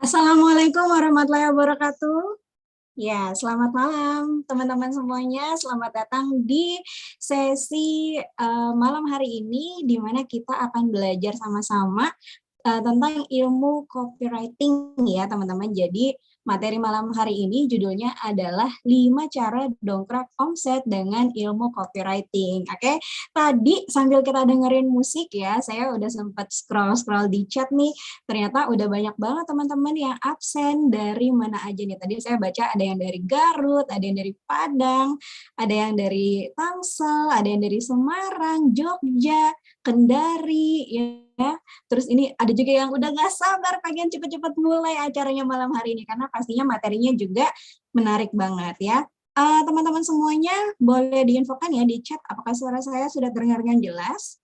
Assalamualaikum warahmatullahi wabarakatuh. Ya, selamat malam teman-teman semuanya. Selamat datang di sesi malam hari ini, di mana kita akan belajar sama-sama tentang ilmu copywriting ya teman-teman. Jadi materi malam hari ini judulnya adalah 5 cara dongkrak omset dengan ilmu copywriting. Oke, tadi sambil kita dengerin musik ya, saya udah sempat scroll-scroll di chat nih. Ternyata udah banyak banget teman-teman yang absen dari mana aja nih. Tadi saya baca ada yang dari Garut, ada yang dari Padang, ada yang dari Tangsel, ada yang dari Semarang, Jogja, Kendari, ya. Terus ini ada juga yang udah nggak sabar pengen cepet-cepet mulai acaranya malam hari ini karena pastinya materinya juga menarik banget ya. Teman-teman semuanya boleh diinfokan ya di chat apakah suara saya sudah terdengar dengan jelas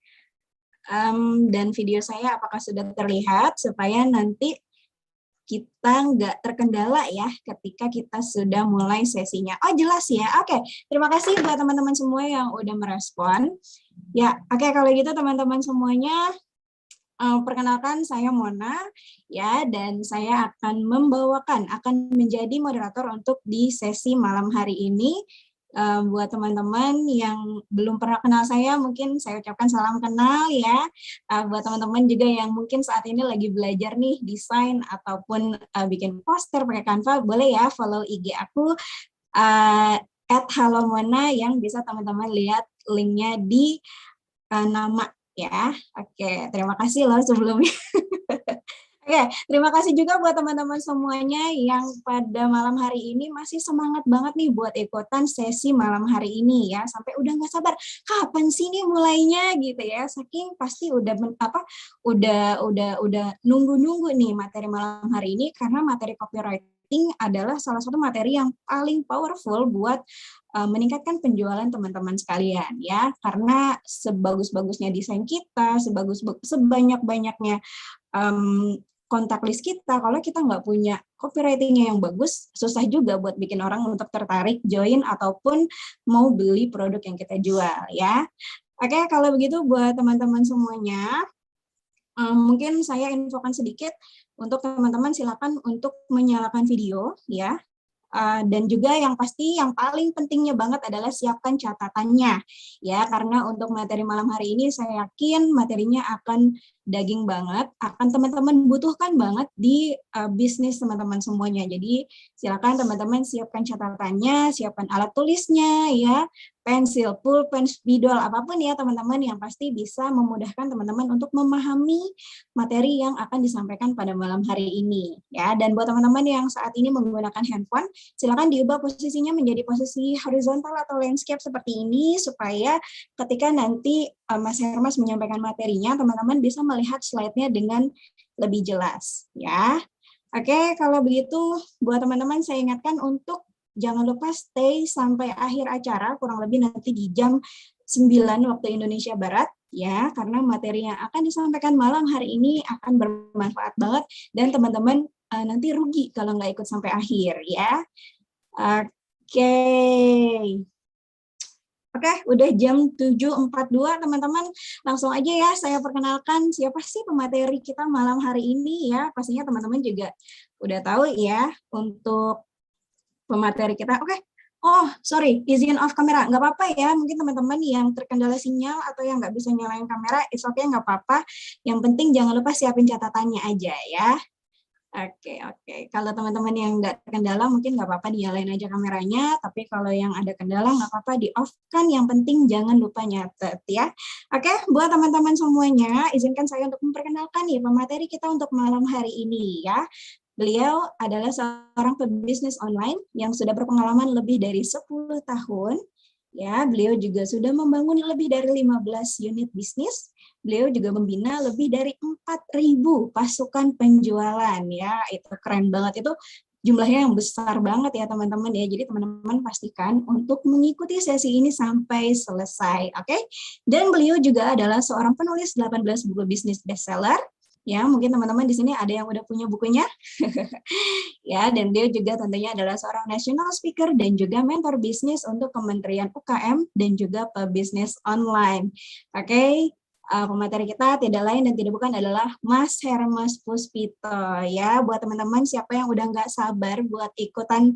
dan video saya apakah sudah terlihat supaya nanti kita nggak terkendala ya ketika kita sudah mulai sesinya. Oh jelas ya, oke. Terima kasih buat teman-teman semua yang udah merespon. Ya, oke kalau gitu teman-teman semuanya, perkenalkan saya Mona ya, dan saya akan menjadi moderator untuk di sesi malam hari ini. Buat teman-teman yang belum pernah kenal saya, mungkin saya ucapkan salam kenal ya. Buat teman-teman juga yang mungkin saat ini lagi belajar nih desain ataupun bikin poster pakai Canva, boleh ya follow IG aku @halomona yang bisa teman-teman lihat linknya di nama ya. Oke, terima kasih loh sebelumnya. Oke, terima kasih juga buat teman-teman semuanya yang pada malam hari ini masih semangat banget nih buat ikutan sesi malam hari ini ya. Sampai udah nggak sabar, kapan sih nih mulainya gitu ya. Saking pasti udah nunggu-nunggu nih materi malam hari ini karena materi copywriting adalah salah satu materi yang paling powerful buat meningkatkan penjualan teman-teman sekalian ya. Karena sebagus-bagusnya desain kita, sebanyak-banyaknya kontak list kita, kalau kita nggak punya copywriting-nya yang bagus, susah juga buat bikin orang untuk tertarik, join, ataupun mau beli produk yang kita jual, ya. Oke, kalau begitu buat teman-teman semuanya, mungkin saya infokan sedikit untuk teman-teman silakan untuk menyalakan video, ya. Dan juga yang pasti yang paling pentingnya banget adalah siapkan catatannya ya, karena untuk materi malam hari ini saya yakin materinya akan daging banget, akan teman-teman butuhkan banget di bisnis teman-teman semuanya. Jadi silakan teman-teman siapkan catatannya, siapkan alat tulisnya ya, pensil, pulpen, spidol, apapun ya teman-teman yang pasti bisa memudahkan teman-teman untuk memahami materi yang akan disampaikan pada malam hari ini ya. Dan buat teman-teman yang saat ini menggunakan handphone, silakan diubah posisinya menjadi posisi horizontal atau landscape seperti ini supaya ketika nanti Mas Hermas menyampaikan materinya, teman-teman bisa melihat slide-nya dengan lebih jelas ya. Oke, kalau begitu buat teman-teman saya ingatkan untuk jangan lupa stay sampai akhir acara, kurang lebih nanti di jam 9 waktu Indonesia Barat ya, karena materi yang akan disampaikan malam hari ini akan bermanfaat banget dan teman-teman nanti rugi kalau nggak ikut sampai akhir ya. Oke. Oke, udah jam 7.42 teman-teman. Langsung aja ya saya perkenalkan siapa sih pemateri kita malam hari ini ya. Pastinya teman-teman juga udah tahu ya untuk pemateri kita. Oke. Oh, sorry, izin off kamera. Nggak apa-apa ya, mungkin teman-teman yang terkendala sinyal atau yang nggak bisa nyalain kamera, it's okay, nggak apa-apa. Yang penting jangan lupa siapin catatannya aja ya. Oke. Kalau teman-teman yang nggak terkendala mungkin nggak apa-apa dinyalain aja kameranya, tapi kalau yang ada kendala nggak apa-apa di-off kan, yang penting jangan lupa nyatet ya. Oke, buat teman-teman semuanya, izinkan saya untuk memperkenalkan nih pemateri kita untuk malam hari ini ya. Beliau adalah seorang pebisnis online yang sudah berpengalaman lebih dari 10 tahun. Ya, beliau juga sudah membangun lebih dari 15 unit bisnis. Beliau juga membina lebih dari 4.000 pasukan penjualan ya. Itu keren banget, itu jumlahnya yang besar banget ya teman-teman ya. Jadi teman-teman pastikan untuk mengikuti sesi ini sampai selesai, oke? Dan beliau juga adalah seorang penulis 18 buku bisnis bestseller. Ya, mungkin teman-teman di sini ada yang udah punya bukunya. Ya, dan dia juga tentunya adalah seorang national speaker dan juga mentor bisnis untuk Kementerian UKM dan juga pebisnis online. Oke. Pemateri kita tidak lain dan tidak bukan adalah Mas Hermas Puspito ya. Buat teman-teman siapa yang udah nggak sabar buat ikutan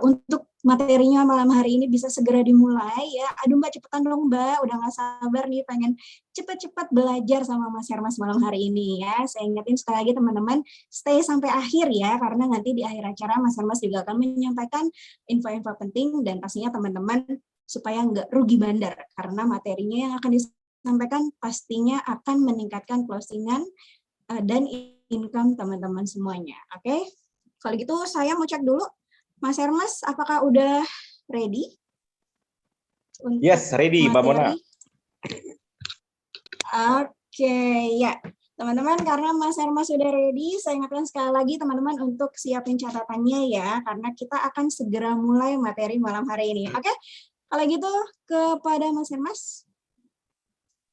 untuk materinya malam hari ini bisa segera dimulai ya. Aduh Mbak cepetan dong Mbak, udah nggak sabar nih pengen cepat-cepat belajar sama Mas Hermas malam hari ini ya. Saya ingetin sekali lagi teman-teman stay sampai akhir ya, karena nanti di akhir acara Mas Hermas juga akan menyampaikan info-info penting dan pastinya teman-teman supaya nggak rugi bandar karena materinya yang akan disampaikan pastinya akan meningkatkan closingan dan income teman-teman semuanya. Oke, kalau gitu saya mau cek dulu, Mas Hermas, apakah udah ready? Untuk yes, ready, Mbak Mona. Oke, ya. Teman-teman, karena Mas Hermas sudah ready, saya ingatkan sekali lagi teman-teman untuk siapin catatannya ya, karena kita akan segera mulai materi malam hari ini. Oke, kalau gitu kepada Mas Hermas.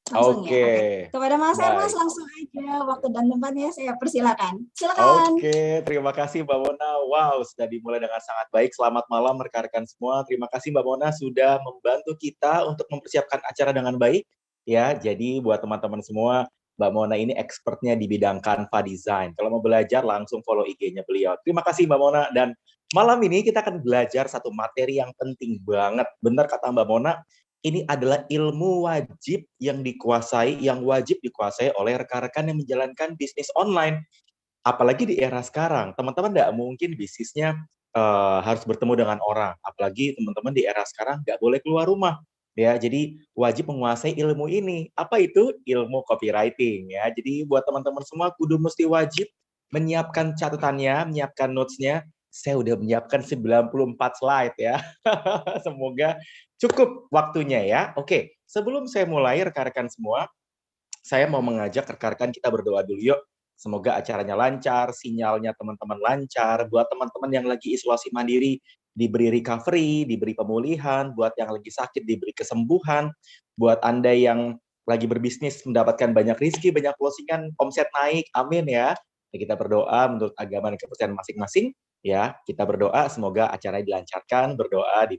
Langsung ya. Oke. Kepada Mas Hermas langsung aja waktu dan tempatnya saya persilakan. Silakan. Oke, terima kasih Mbak Mona. Wow, sudah dimulai dengan sangat baik. Selamat malam rekan-rekan semua. Terima kasih Mbak Mona sudah membantu kita untuk mempersiapkan acara dengan baik. Ya, jadi buat teman-teman semua, Mbak Mona ini expertnya di bidang Canva Design. Kalau mau belajar langsung follow IG-nya beliau. Terima kasih Mbak Mona. Dan malam ini kita akan belajar satu materi yang penting banget. Benar kata Mbak Mona, ini adalah ilmu wajib yang wajib dikuasai oleh rekan-rekan yang menjalankan bisnis online. Apalagi di era sekarang, teman-teman nggak mungkin bisnisnya harus bertemu dengan orang. Apalagi teman-teman di era sekarang nggak boleh keluar rumah. Ya, jadi wajib menguasai ilmu ini. Apa itu? Ilmu copywriting. Ya, jadi buat teman-teman semua, kudu mesti wajib menyiapkan catatannya, menyiapkan notes-nya. Saya udah menyiapkan 94 slide ya. Semoga cukup waktunya ya. Oke, sebelum saya mulai rekan-rekan semua, saya mau mengajak rekan-rekan kita berdoa dulu yuk. Semoga acaranya lancar, sinyalnya teman-teman lancar. Buat teman-teman yang lagi isolasi mandiri, diberi recovery, diberi pemulihan. Buat yang lagi sakit, diberi kesembuhan. Buat Anda yang lagi berbisnis, mendapatkan banyak rezeki, banyak closingan, omset naik, amin ya. Kita berdoa menurut agama dan kepercayaan masing-masing. Ya, kita berdoa semoga acaranya dilancarkan, berdoa di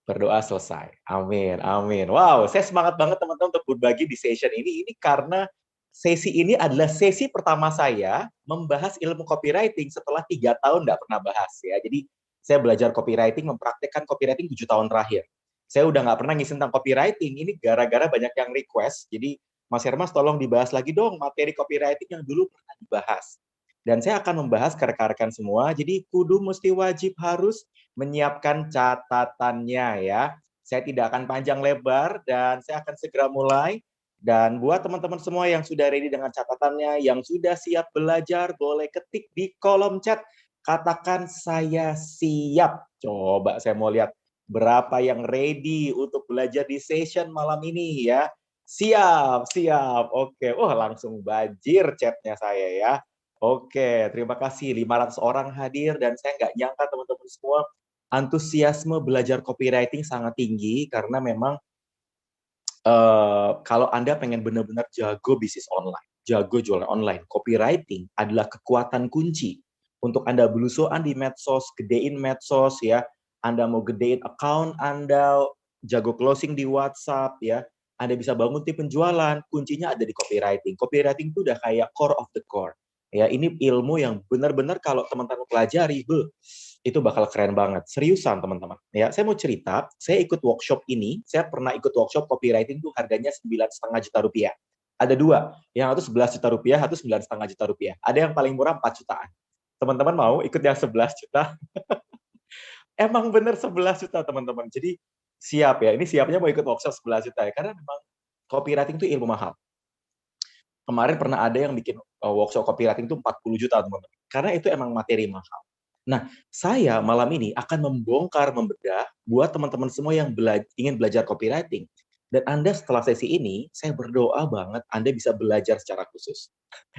berdoa selesai. Amin, amin. Wow, saya semangat banget teman-teman untuk berbagi di session ini. Ini karena sesi ini adalah sesi pertama saya membahas ilmu copywriting setelah 3 tahun nggak pernah bahas ya. Jadi saya belajar copywriting, mempraktekkan copywriting 7 tahun terakhir. Saya udah nggak pernah ngisi tentang copywriting. Ini gara-gara banyak yang request. Jadi Mas Hermas tolong dibahas lagi dong materi copywriting yang dulu pernah dibahas. Dan saya akan membahas ke rekan-rekan semua. Jadi kudu mesti wajib harus menyiapkan catatannya ya. Saya tidak akan panjang lebar dan saya akan segera mulai. Dan buat teman-teman semua yang sudah ready dengan catatannya, yang sudah siap belajar, boleh ketik di kolom chat. Katakan saya siap. Coba saya mau lihat berapa yang ready untuk belajar di session malam ini ya. Siap, siap. Oke, wah langsung banjir chatnya saya ya. Oke, terima kasih. 500 orang hadir dan saya nggak nyangka teman-teman semua antusiasme belajar copywriting sangat tinggi karena memang kalau Anda pengen benar-benar jago bisnis online, jago jualan online, copywriting adalah kekuatan kunci untuk Anda belusuan di medsos, gedein medsos ya. Anda mau gedein account Anda, jago closing di WhatsApp ya. Anda bisa bangun tim penjualan, kuncinya ada di copywriting. Copywriting itu udah kayak core of the core. Ya, ini ilmu yang benar-benar kalau teman-teman pelajari, itu bakal keren banget. Seriusan, teman-teman. Ya, saya mau cerita, saya ikut workshop ini, saya pernah ikut workshop copywriting itu harganya 9,5 juta rupiah. Ada dua, yang satu 11 juta rupiah, satu 9,5 juta rupiah. Ada yang paling murah 4 jutaan. Teman-teman mau ikut yang 11 juta? Emang bener 11 juta, teman-teman. Jadi, siap ya. Ini siapnya mau ikut workshop 11 juta ya, karena memang copywriting itu ilmu mahal. Kemarin pernah ada yang bikin workshop copywriting itu 40 juta, teman-teman. Karena itu emang materi mahal. Nah, saya malam ini akan membongkar, membedah buat teman-teman semua yang ingin belajar copywriting. Dan Anda setelah sesi ini, saya berdoa banget Anda bisa belajar secara khusus.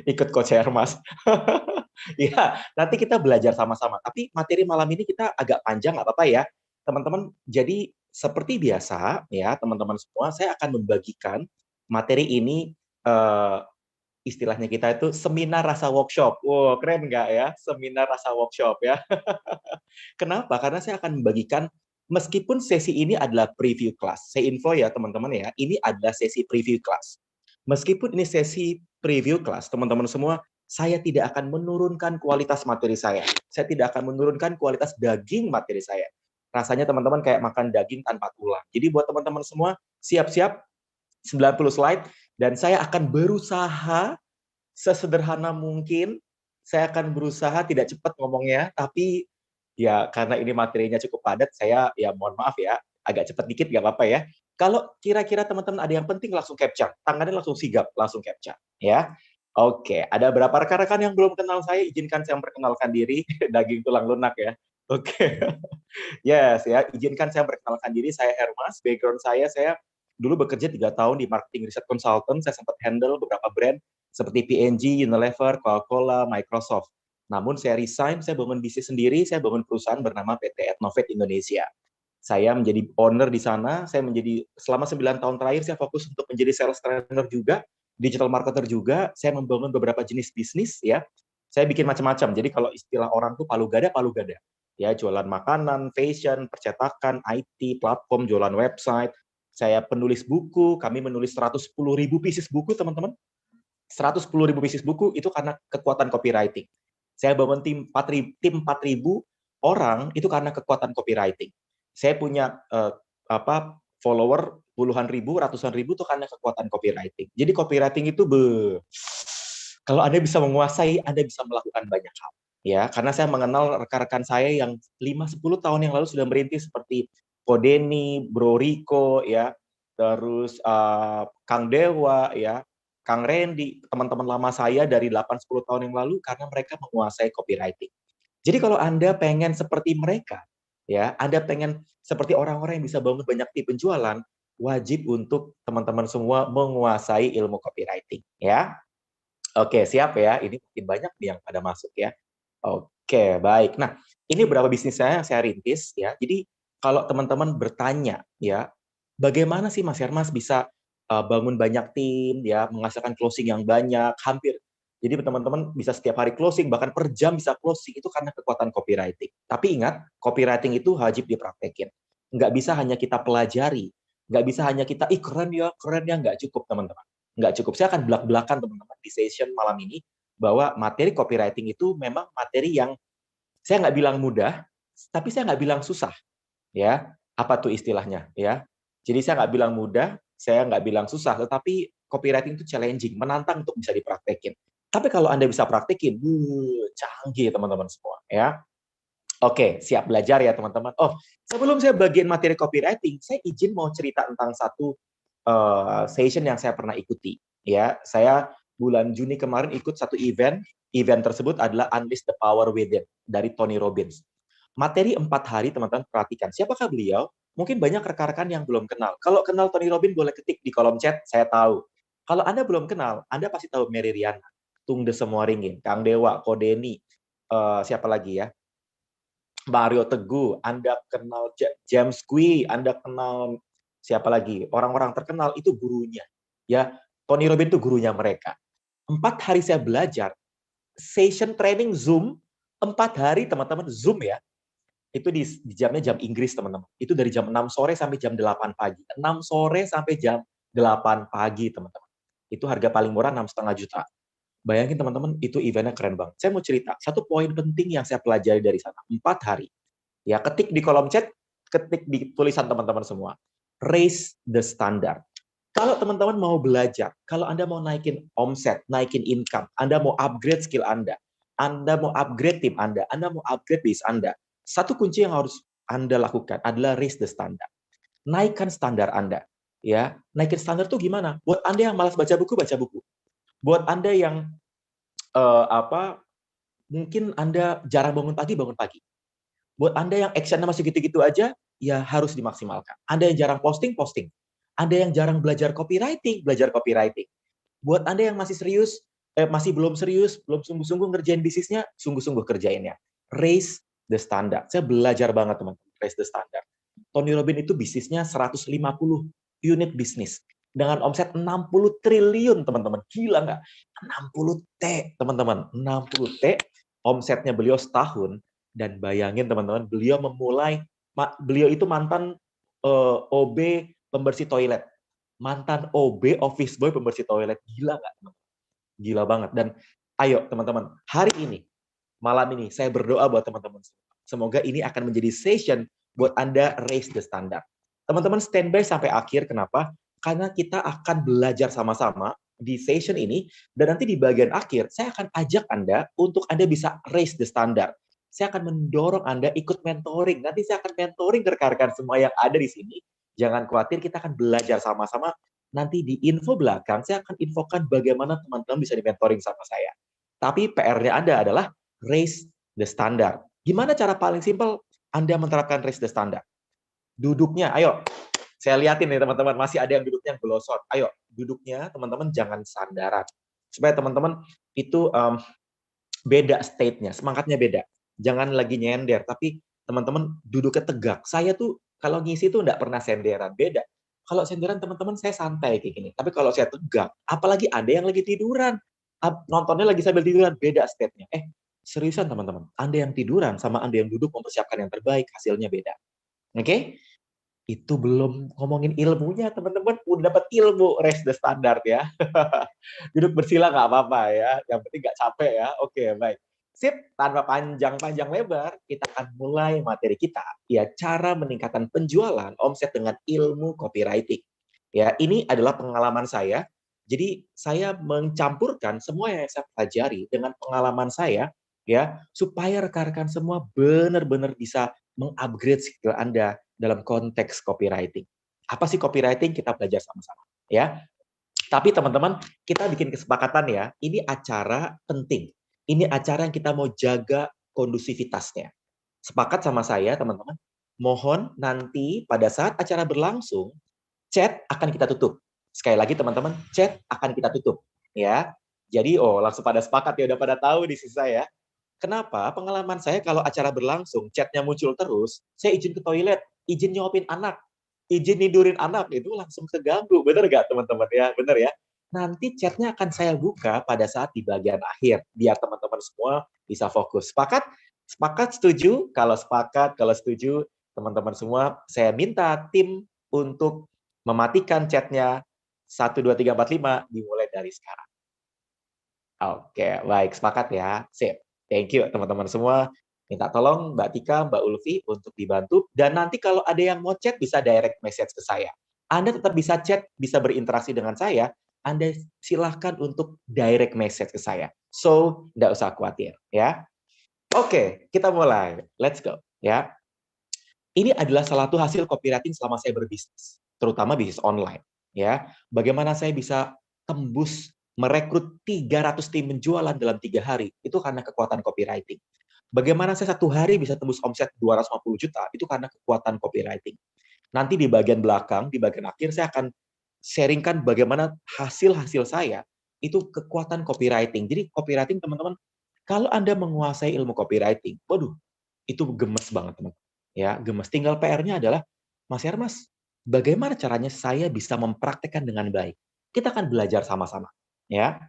Ikut Coach Hermas. Ya, nanti kita belajar sama-sama. Tapi materi malam ini kita agak panjang, nggak apa-apa ya. Teman-teman, jadi seperti biasa, ya teman-teman semua, saya akan membagikan materi ini istilahnya kita itu seminar rasa workshop. Wow, keren nggak ya? Seminar rasa workshop ya. Kenapa? Karena saya akan membagikan Meskipun sesi ini adalah preview class, saya info ya teman-teman ya, ini adalah sesi preview class. Meskipun ini sesi preview class, teman-teman semua, saya tidak akan menurunkan kualitas materi saya. Saya tidak akan menurunkan kualitas daging materi saya. Rasanya teman-teman kayak makan daging tanpa tulang. Jadi buat teman-teman semua, siap-siap 90 slide, dan saya akan berusaha sesederhana mungkin. Saya akan berusaha tidak cepat ngomongnya, tapi ya karena ini materinya cukup padat, saya ya mohon maaf ya, agak cepat dikit nggak apa-apa ya. Kalau kira-kira teman-teman ada yang penting langsung capture, tangannya langsung sigap, langsung capture ya. Oke, ada berapa rekan-rekan yang belum kenal saya, izinkan saya memperkenalkan diri, daging tulang lunak ya. Oke, yes ya, izinkan saya memperkenalkan diri, saya Hermas, background saya dulu bekerja 3 tahun di marketing research consultant, saya sempat handle beberapa brand seperti P&G, Unilever, Coca-Cola, Microsoft. Namun saya resign, saya bangun bisnis sendiri, saya bangun perusahaan bernama PT Etnovet Indonesia. Saya menjadi owner di sana, saya menjadi selama 9 tahun terakhir saya fokus untuk menjadi sales trainer juga, digital marketer juga, saya membangun beberapa jenis bisnis ya. Saya bikin macam-macam. Jadi kalau istilah orang tuh palu gada, palu gada. Ya, jualan makanan, fashion, percetakan, IT, platform, jualan website. Saya penulis buku, kami menulis 110.000 pieces buku, teman-teman. 110.000 pieces buku itu karena kekuatan copywriting. Saya bangun tim 4.000 orang itu karena kekuatan copywriting. Saya punya follower puluhan ribu, ratusan ribu itu karena kekuatan copywriting. Jadi copywriting itu kalau Anda bisa menguasai, Anda bisa melakukan banyak hal. Ya, karena saya mengenal rekan-rekan saya yang 5-10 tahun yang lalu sudah merintis seperti Kodeni, Bro Riko, ya, terus Kang Dewa, ya, Kang Randy, teman-teman lama saya dari 8-10 tahun yang lalu karena mereka menguasai copywriting. Jadi kalau Anda pengen seperti mereka, ya, Anda pengen seperti orang-orang yang bisa bangun banyak tim penjualan, wajib untuk teman-teman semua menguasai ilmu copywriting, ya. Oke, siap ya. Ini mungkin banyak nih yang pada masuk ya. Oke, baik. Nah, ini beberapa bisnis saya yang saya rintis ya. Jadi kalau teman-teman bertanya ya, bagaimana sih Mas Hermas bisa bangun banyak tim ya, menghasilkan closing yang banyak, hampir. Jadi teman-teman bisa setiap hari closing, bahkan per jam bisa closing, itu karena kekuatan copywriting. Tapi ingat, copywriting itu wajib dipraktekin. Nggak bisa hanya kita pelajari, nggak bisa hanya kita, ih keren ya, nggak cukup teman-teman. Nggak cukup. Saya akan belak-belakan teman-teman di session malam ini, bahwa materi copywriting itu memang materi yang saya nggak bilang mudah, tapi saya nggak bilang susah. Ya, apa tuh istilahnya? Ya, jadi saya nggak bilang mudah, saya nggak bilang susah, tetapi copywriting itu challenging, menantang untuk bisa dipraktekin. Tapi kalau Anda bisa praktekin, canggih teman-teman semua. Ya, oke, siap belajar ya teman-teman. Oh, sebelum saya bagian materi copywriting, saya izin mau cerita tentang satu session yang saya pernah ikuti. Ya, saya bulan Juni kemarin ikut satu event. Event tersebut adalah Unleash the Power Within dari Tony Robbins. Materi 4 hari, teman-teman perhatikan. Siapakah beliau? Mungkin banyak rekan-rekan yang belum kenal. Kalau kenal Tony Robbins boleh ketik di kolom chat, saya tahu. Kalau Anda belum kenal, Anda pasti tahu Mary Riana, Tung De Semua Ringin, Kang Dewa, Kodeni, siapa lagi ya? Mario Teguh, Anda kenal James Kui, Anda kenal siapa lagi? Orang-orang terkenal itu gurunya. Ya, Tony Robbins itu gurunya mereka. 4 hari saya belajar, session training Zoom, 4 hari teman-teman Zoom ya. Itu di jamnya jam Inggris teman-teman. Itu dari jam 6 sore sampai jam 8 pagi. 6 sore sampai jam 8 pagi teman-teman. Itu harga paling murah 6,5 juta. Bayangin teman-teman, itu eventnya keren banget. Saya mau cerita, satu poin penting yang saya pelajari dari sana, 4 hari. Ya, ketik di kolom chat, ketik di tulisan teman-teman semua. Raise the standard. Kalau teman-teman mau belajar, kalau Anda mau naikin omset, naikin income, Anda mau upgrade skill Anda mau upgrade tim Anda mau upgrade bisnis Anda, satu kunci yang harus Anda lakukan adalah raise the standard. Naikkan standar Anda. Ya, naikin standar itu gimana? Buat Anda yang malas baca buku, baca buku. Buat Anda yang mungkin Anda jarang bangun pagi, bangun pagi. Buat Anda yang action-nya masih gitu-gitu aja, ya harus dimaksimalkan. Anda yang jarang posting, posting. Anda yang jarang belajar copywriting, belajar copywriting. Buat Anda yang masih serius, masih belum serius, belum sungguh-sungguh ngerjain bisnisnya, sungguh-sungguh kerjainnya. Raise the standard. Saya belajar banget teman-teman, raise the standard. Tony Robbins itu bisnisnya 150 unit bisnis. Dengan omset 60 triliun, teman-teman. Gila nggak? 60 T, teman-teman. 60 T, omsetnya beliau setahun. Dan bayangin, teman-teman, beliau memulai Beliau itu mantan OB pembersih toilet. Mantan OB office boy pembersih toilet. Gila nggak? Gila banget. Dan ayo teman-teman, hari ini, malam ini, saya berdoa buat teman-teman. Semoga ini akan menjadi session buat Anda raise the standard. Teman-teman standby sampai akhir, kenapa? Karena kita akan belajar sama-sama di session ini, dan nanti di bagian akhir, saya akan ajak Anda untuk Anda bisa raise the standard. Saya akan mendorong Anda ikut mentoring. Nanti saya akan mentoring rekan-rekan semua yang ada di sini. Jangan khawatir, kita akan belajar sama-sama. Nanti di info belakang, saya akan infokan bagaimana teman-teman bisa di-mentoring sama saya. Tapi PR-nya Anda adalah raise the standard. Gimana cara paling simpel Anda menerapkan raise the standard? Duduknya, ayo. Saya lihatin nih teman-teman, masih ada yang duduknya gelosor. Ayo, duduknya teman-teman jangan sandaran. Supaya teman-teman itu beda state-nya, semangatnya beda. Jangan lagi nyender, tapi teman-teman duduknya tegak. Saya tuh kalau ngisi tuh nggak pernah senderan, beda. Kalau senderan teman-teman saya santai kayak gini. Tapi kalau saya tegak, apalagi ada yang lagi tiduran, nontonnya lagi sambil tiduran, beda state-nya. Seriusan teman-teman, Anda yang tiduran sama Anda yang duduk mempersiapkan yang terbaik, hasilnya beda. Oke? Itu belum ngomongin ilmunya, teman-teman. Udah dapat ilmu, raise the standard ya. Duduk bersila nggak apa-apa ya, yang penting nggak capek ya. Oke, baik. Sip, tanpa panjang-panjang lebar, kita akan mulai materi kita. Ya, cara meningkatkan penjualan omset dengan ilmu copywriting. Ya, ini adalah pengalaman saya. Jadi, saya mencampurkan semua yang saya pelajari dengan pengalaman saya, ya, supaya rekan-rekan semua benar-benar bisa mengupgrade skill Anda dalam konteks copywriting. Apa sih copywriting? Kita belajar sama-sama, ya. Tapi teman-teman, kita bikin kesepakatan ya, ini acara penting. Ini acara yang kita mau jaga kondusivitasnya. Sepakat sama saya, teman-teman? Mohon nanti pada saat acara berlangsung, chat akan kita tutup. Sekali lagi teman-teman, chat akan kita tutup. Ya. Jadi, langsung pada sepakat ya, udah pada tahu di sisi saya. Kenapa? Pengalaman saya kalau acara berlangsung, chatnya muncul terus, saya izin ke toilet, izin nyuapin anak, izin nidurin anak, itu langsung keganggu. Bener nggak teman-teman ya? Bener ya? Nanti chatnya akan saya buka pada saat di bagian akhir, biar teman-teman semua bisa fokus. Sepakat? Sepakat, setuju? Kalau sepakat, kalau setuju, teman-teman semua, saya minta tim untuk mematikan chatnya 1, 2, 3, 4, 5, dimulai dari sekarang. Oke, baik. Sepakat ya? Sip. Thank you teman-teman semua. Minta tolong Mbak Tika, Mbak Ulfi untuk dibantu. Dan nanti kalau ada yang mau chat bisa direct message ke saya. Anda tetap bisa chat, bisa berinteraksi dengan saya. Anda silahkan untuk direct message ke saya. So, nggak usah khawatir. Ya. Oke, kita mulai. Let's go. Ya. Ini adalah salah satu hasil copywriting selama saya berbisnis. Terutama bisnis online. Ya. Bagaimana saya bisa tembus merekrut 300 tim penjualan dalam 3 hari, itu karena kekuatan copywriting. Bagaimana saya 1 hari bisa tembus omset 250 juta, itu karena kekuatan copywriting. Nanti di bagian belakang, di bagian akhir, saya akan sharingkan bagaimana hasil-hasil saya, itu kekuatan copywriting. Jadi copywriting, teman-teman, kalau Anda menguasai ilmu copywriting, waduh, itu gemes banget, teman. Ya, gemes. Tinggal PR-nya adalah, Mas Hermas, bagaimana caranya saya bisa mempraktekkan dengan baik? Kita akan belajar sama-sama. Ya,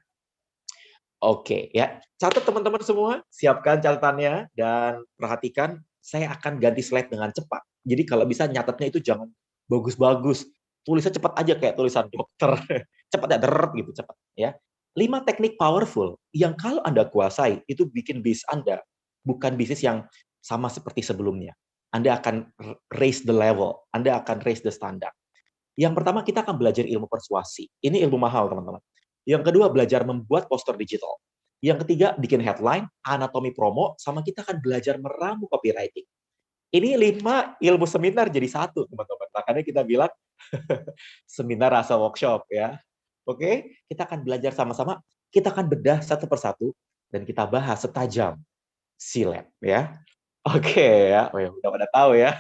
oke ya. Catat teman-teman semua, siapkan catatannya dan perhatikan saya akan ganti slide dengan cepat. Jadi kalau bisa nyatetnya itu jangan bagus-bagus. Tulisnya cepat aja kayak tulisan dokter. Cepat ya, deret gitu, cepat ya. 5 teknik powerful yang kalau Anda kuasai itu bikin bisnis Anda bukan bisnis yang sama seperti sebelumnya. Anda akan raise the level, Anda akan raise the standard. Yang pertama kita akan belajar ilmu persuasi. Ini ilmu mahal, teman-teman. Yang kedua, belajar membuat poster digital. Yang ketiga, bikin headline, anatomi promo, sama kita akan belajar meramu copywriting. Ini 5 ilmu seminar jadi satu, teman-teman. Makanya kita bilang seminar rasa workshop ya. Oke, kita akan belajar sama-sama, kita akan bedah satu persatu, dan kita bahas setajam silet ya. Oke ya, udah pada tahu ya.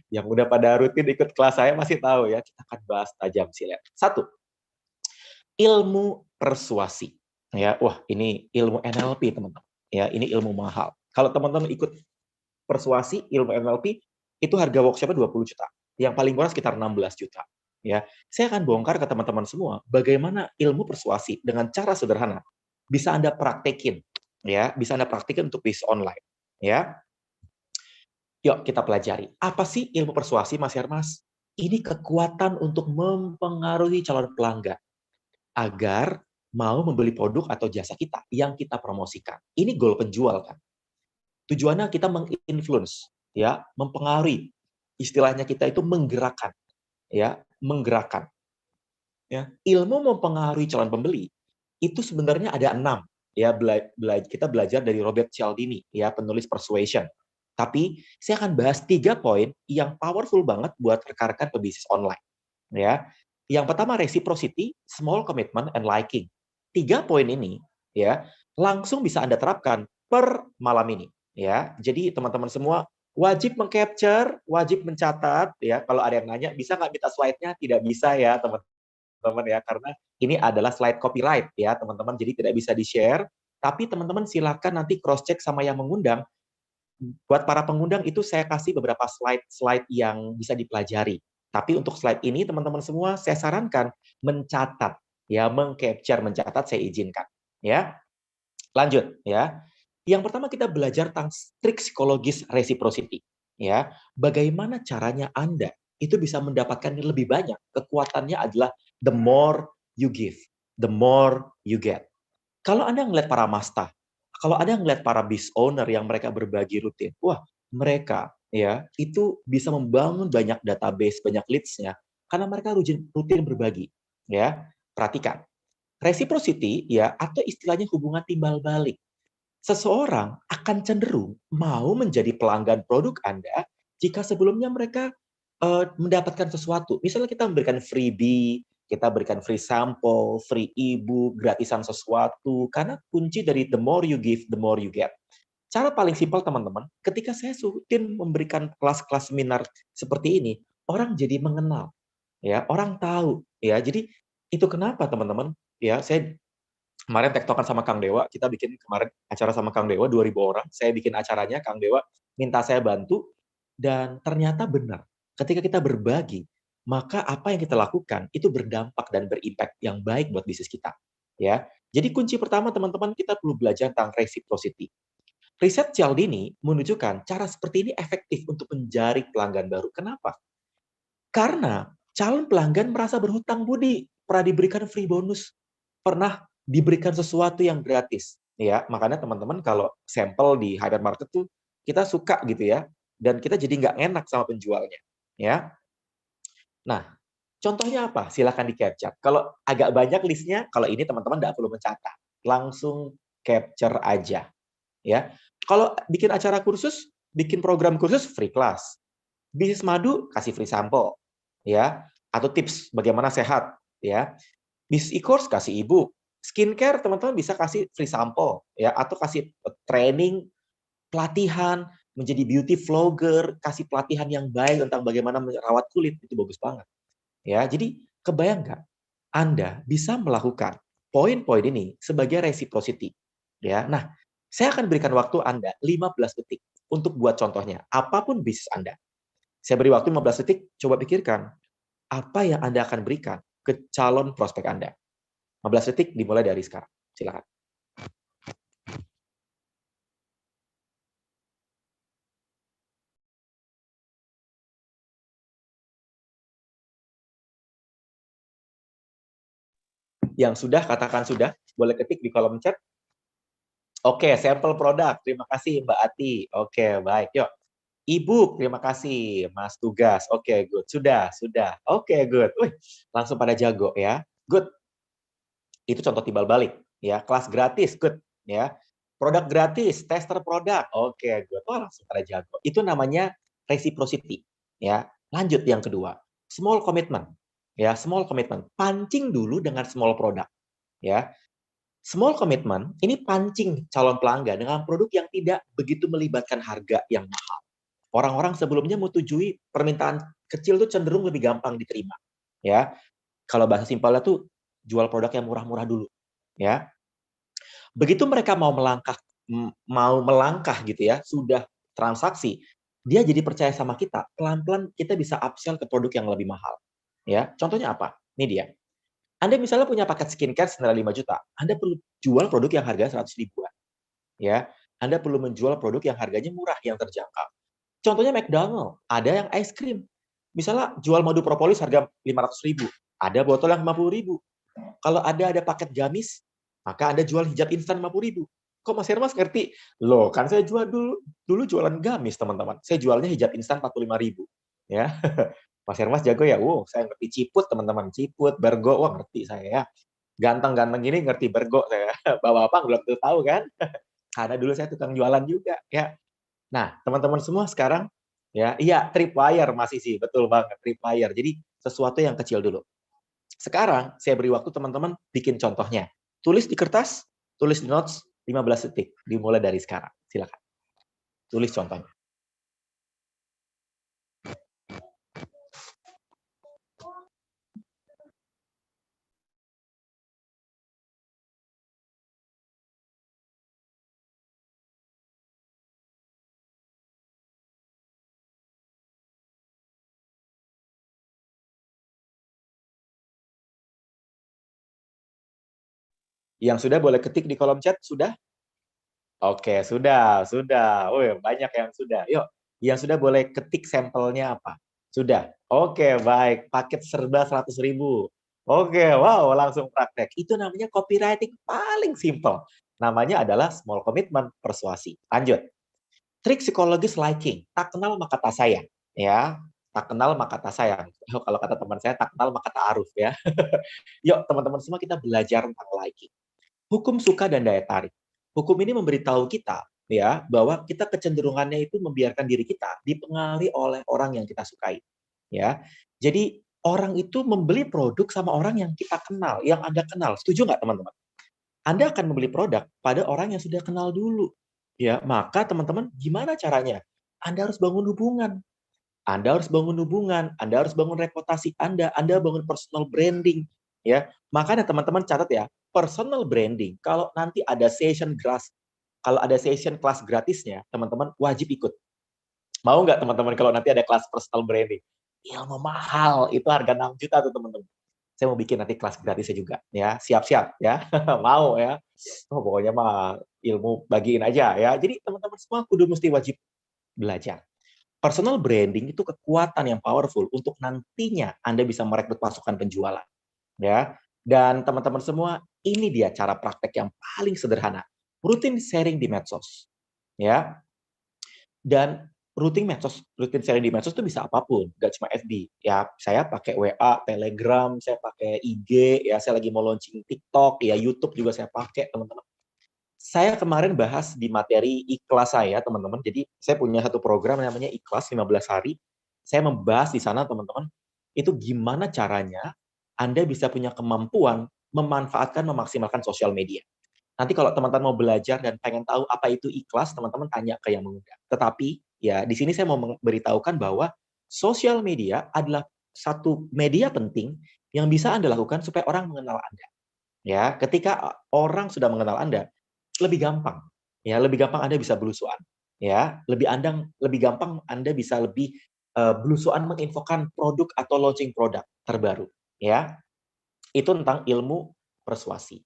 Yang udah pada rutin ikut kelas saya masih tahu ya, kita akan bahas tajam silet. 1. Ilmu persuasi. Ya, wah ini ilmu NLP, teman-teman. Ya, ini ilmu mahal. Kalau teman-teman ikut persuasi ilmu NLP, itu harga workshop-nya 20 juta. Yang paling murah sekitar 16 juta. Ya, saya akan bongkar ke teman-teman semua bagaimana ilmu persuasi dengan cara sederhana bisa Anda praktekin, ya, bisa Anda praktekin untuk bisnis online, ya. Yuk kita pelajari. Apa sih ilmu persuasi, Mas Hermas? Ini kekuatan untuk mempengaruhi calon pelanggan agar mau membeli produk atau jasa kita yang kita promosikan. Ini goal penjual kan. Tujuannya kita menginfluence, ya, mempengaruhi. Istilahnya kita itu menggerakkan, ya, menggerakkan. Ya. Ilmu mempengaruhi calon pembeli itu sebenarnya ada 6. Ya, kita belajar dari Robert Cialdini, ya, penulis Persuasion. Tapi saya akan bahas 3 poin yang powerful banget buat rekan-rekan pebisnis online. Ya, yang pertama reciprocity, small commitment, and liking. 3 poin ini, ya, langsung bisa Anda terapkan per malam ini. Ya, jadi teman-teman semua wajib mengcapture, wajib mencatat. Ya, kalau ada yang nanya, bisa nggak minta slide-nya? Tidak bisa ya, teman-teman ya, karena ini adalah slide copyright ya, teman-teman. Jadi tidak bisa di-share. Tapi teman-teman silakan nanti cross-check sama yang mengundang. Buat para pengundang itu saya kasih beberapa slide-slide yang bisa dipelajari. Tapi untuk slide ini teman-teman semua saya sarankan mencatat, ya, mengcapture, mencatat saya izinkan, ya. Lanjut, ya. Yang pertama kita belajar tentang trik psikologis reciprocity, ya. Bagaimana caranya Anda itu bisa mendapatkan yang lebih banyak. Kekuatannya adalah the more you give, the more you get. Kalau Anda ngelihat para master, kalau Anda ngelihat para business owner yang mereka berbagi rutin, wah, mereka ya itu bisa membangun banyak database, banyak leads-nya karena mereka rutin berbagi, ya. Perhatikan. Reciprocity ya atau istilahnya hubungan timbal balik. Seseorang akan cenderung mau menjadi pelanggan produk Anda jika sebelumnya mereka mendapatkan sesuatu. Misalnya kita memberikan freebie, kita berikan free sample, free ebook, gratisan sesuatu. Karena kunci dari the more you give, the more you get. Cara paling simpel teman-teman, ketika saya rutin memberikan kelas-kelas seminar seperti ini, orang jadi mengenal, ya, orang tahu, ya. Jadi itu kenapa teman-teman, ya, saya kemarin tektokan sama Kang Dewa, kita bikin kemarin acara sama Kang Dewa 2.000 orang, saya bikin acaranya, Kang Dewa minta saya bantu, dan ternyata benar. Ketika kita berbagi, maka apa yang kita lakukan itu berdampak dan berimpact yang baik buat bisnis kita. Ya, jadi kunci pertama teman-teman kita perlu belajar tentang reciprocity. Riset Cialdini menunjukkan cara seperti ini efektif untuk menjaring pelanggan baru. Kenapa? Karena calon pelanggan merasa berhutang budi, pernah diberikan free bonus, pernah diberikan sesuatu yang gratis. Ya, makanya teman-teman kalau sampel di hypermarket tuh kita suka gitu ya, dan kita jadi nggak enak sama penjualnya. Ya, nah contohnya apa? Silakan di-capture. Kalau agak banyak listnya, kalau ini teman-teman nggak perlu mencatat, langsung capture aja. Ya, kalau bikin acara kursus, bikin program kursus free class. Bisnis madu kasih free sampel, ya, atau tips bagaimana sehat, ya. Bisnis e-course kasih ebook. Skincare teman-teman bisa kasih free sampel, ya, atau kasih training, pelatihan, menjadi beauty vlogger, kasih pelatihan yang baik tentang bagaimana merawat kulit, itu bagus banget. Ya, jadi kebayang nggak Anda bisa melakukan poin-poin ini sebagai reciprocity, ya. Nah, saya akan berikan waktu Anda 15 detik untuk buat contohnya, apapun bisnis Anda. Saya beri waktu 15 detik, coba pikirkan, apa yang Anda akan berikan ke calon prospek Anda? 15 detik dimulai dari sekarang. Silakan. Yang sudah, katakan sudah. Boleh ketik di kolom chat. Oke, sampel produk. Terima kasih Mbak Ati. Oke, baik. Yuk. E-book, terima kasih Mas Tugas. Oke, good. Sudah. Oke, good. Wih, langsung pada jago ya. Good. Itu contoh timbal balik. Ya, kelas gratis, good. Ya, produk gratis, tester produk. Oke, good. Oh, langsung pada jago. Itu namanya reciprocity. Ya, lanjut yang kedua. Small commitment. Ya, small commitment. Pancing dulu dengan small product. Ya, small commitment ini pancing calon pelanggan dengan produk yang tidak begitu melibatkan harga yang mahal. Orang-orang sebelumnya menyetujui permintaan kecil tuh cenderung lebih gampang diterima. Ya, kalau bahasa simpelnya tuh jual produk yang murah-murah dulu. Ya, begitu mereka mau melangkah gitu ya, sudah transaksi, dia jadi percaya sama kita. Pelan-pelan kita bisa upsell ke produk yang lebih mahal. Ya, contohnya apa? Ini dia. Anda misalnya punya paket skincare senilai 5 juta, Anda perlu jual produk yang harganya 100 ribuan. Ya, Anda perlu menjual produk yang harganya murah, yang terjangkau. Contohnya McDonald, ada yang ice cream. Misalnya jual madu propolis harga 500.000, ada botol yang 50.000. Kalau ada paket gamis, maka Anda jual hijab instan 50.000. Kok Mas Hermas ngerti? Loh, kan saya jual dulu jualan gamis, teman-teman. Saya jualnya hijab instan 45.000. Ya. Mas Hermas jago ya? Wow, saya ngerti ciput, teman-teman. Ciput, bergo, wah ngerti saya ya. Ganteng-ganteng gini ngerti bergo saya. Bapak-bapak belum tentu tahu kan? Karena dulu saya tukang jualan juga, ya. Nah, teman-teman semua sekarang, ya, iya, tripwire masih sih, betul banget, tripwire. Jadi, sesuatu yang kecil dulu. Sekarang, saya beri waktu teman-teman bikin contohnya. Tulis di kertas, tulis di notes, 15 detik. Dimulai dari sekarang. Silakan. Tulis contohnya. Yang sudah boleh ketik di kolom chat, sudah? Oke, sudah. Wih, banyak yang sudah. Yuk, yang sudah boleh ketik sampelnya apa? Sudah. Oke, baik. Paket serba 100.000. Oke, wow, langsung praktek. Itu namanya copywriting paling simple. Namanya adalah small commitment, persuasi. Lanjut. Trik psikologis liking. Tak kenal maka tak sayang. Ya, tak kenal maka tak sayang. Kalau kata teman saya, tak kenal maka tak aruf ya. Yuk, teman-teman semua kita belajar tentang liking. Hukum suka dan daya tarik. Hukum ini memberitahu kita ya bahwa kita kecenderungannya itu membiarkan diri kita dipengaruhi oleh orang yang kita sukai. Ya. Jadi orang itu membeli produk sama orang yang kita kenal, yang Anda kenal. Setuju nggak teman-teman? Anda akan membeli produk pada orang yang sudah kenal dulu. Ya, maka teman-teman gimana caranya? Anda harus bangun hubungan. Anda harus bangun hubungan, Anda harus bangun reputasi Anda bangun personal branding, ya. Makanya teman-teman catat ya, personal branding, kalau nanti ada kalau ada session kelas gratisnya, teman-teman wajib ikut. Mau nggak teman-teman kalau nanti ada kelas personal branding? Ilmu mahal, itu harga 6 juta tuh teman-teman. Saya mau bikin nanti kelas gratisnya juga, ya. Siap-siap, ya. Mau ya. Oh, pokoknya mah ilmu bagiin aja, ya. Jadi teman-teman semua kudu mesti wajib belajar. Personal branding itu kekuatan yang powerful untuk nantinya Anda bisa merekrut pasukan penjualan, ya. Dan teman-teman semua, ini dia cara praktek yang paling sederhana. Rutin sharing di medsos, ya. Dan rutin sharing di medsos itu bisa apapun, nggak cuma FB. Ya, saya pakai WA, Telegram, saya pakai IG, ya saya lagi mau launching TikTok, ya YouTube juga saya pakai, teman-teman. Saya kemarin bahas di materi ikhlas saya, teman-teman. Jadi, saya punya satu program namanya Ikhlas 15 hari. Saya membahas di sana, teman-teman, itu gimana caranya Anda bisa punya kemampuan memanfaatkan, memaksimalkan sosial media. Nanti kalau teman-teman mau belajar dan pengen tahu apa itu ikhlas, teman-teman tanya ke yang mengundang. Tetapi, ya di sini saya mau memberitahukan bahwa sosial media adalah satu media penting yang bisa Anda lakukan supaya orang mengenal Anda. Ya, ketika orang sudah mengenal Anda, lebih gampang. Ya, lebih gampang Anda bisa belusuan. Ya, lebih gampang Anda bisa lebih belusuan menginfokan produk atau launching produk terbaru. Ya, itu tentang ilmu persuasi.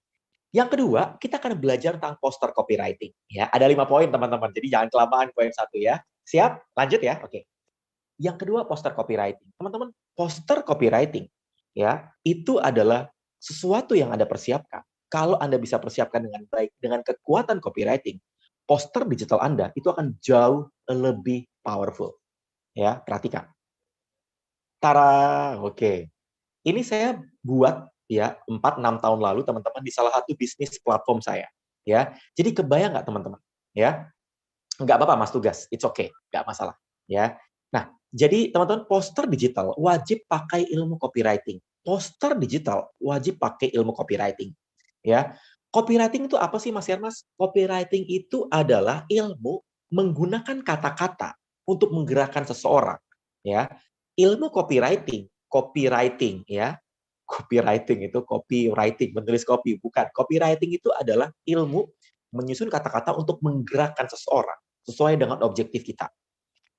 Yang kedua, kita akan belajar tentang poster copywriting. Ya, ada 5 poin teman-teman. Jadi jangan kelamaan poin 1 ya. Siap? Lanjut ya. Oke. Yang kedua, poster copywriting. Teman-teman, poster copywriting ya, itu adalah sesuatu yang Anda persiapkan. Kalau Anda bisa persiapkan dengan baik dengan kekuatan copywriting, poster digital Anda itu akan jauh lebih powerful. Ya, perhatikan. Tara, oke. Ini saya buat ya 4-6 tahun lalu teman-teman di salah satu bisnis platform saya. Ya, jadi kebayang nggak teman-teman? Ya, nggak apa-apa Mas tugas, it's okay, nggak masalah. Ya, nah jadi teman-teman poster digital wajib pakai ilmu copywriting. Poster digital wajib pakai ilmu copywriting. Ya, copywriting itu apa sih Mas Yermas? Copywriting itu adalah ilmu menggunakan kata-kata untuk menggerakkan seseorang. Ya, ilmu copywriting ya. Copywriting itu copywriting, menulis kopi, bukan. Copywriting itu adalah ilmu menyusun kata-kata untuk menggerakkan seseorang sesuai dengan objektif kita.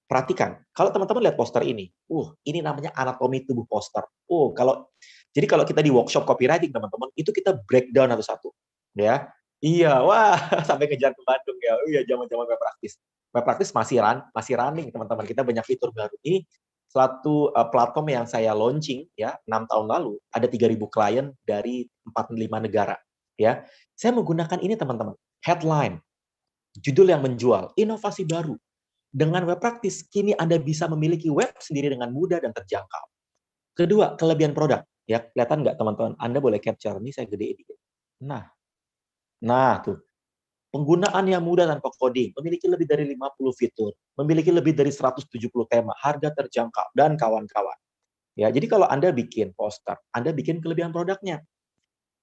Perhatikan, kalau teman-teman lihat poster ini, ini namanya anatomi tubuh poster. Kalau kita di workshop copywriting teman-teman, itu kita breakdown satu-satu, ya. Iya, wah, sampai ngejar ke Bandung ya. Iya, zaman-zaman praktis. Web practice masih running, teman-teman. Kita banyak fitur baru. Ini suatu platform yang saya launching ya 6 tahun lalu, ada 3.000 klien dari 45 negara ya. Saya menggunakan ini teman-teman. Headline, judul yang menjual, inovasi baru. Dengan web practice, kini Anda bisa memiliki web sendiri dengan mudah dan terjangkau. Kedua, kelebihan produk. Ya, kelihatan nggak teman-teman? Anda boleh capture. Ini saya gedein dikit. Nah tuh. Penggunaan yang mudah tanpa coding, memiliki lebih dari 50 fitur, memiliki lebih dari 170 tema, harga terjangkau, dan kawan-kawan. Ya, jadi kalau Anda bikin poster, Anda bikin kelebihan produknya.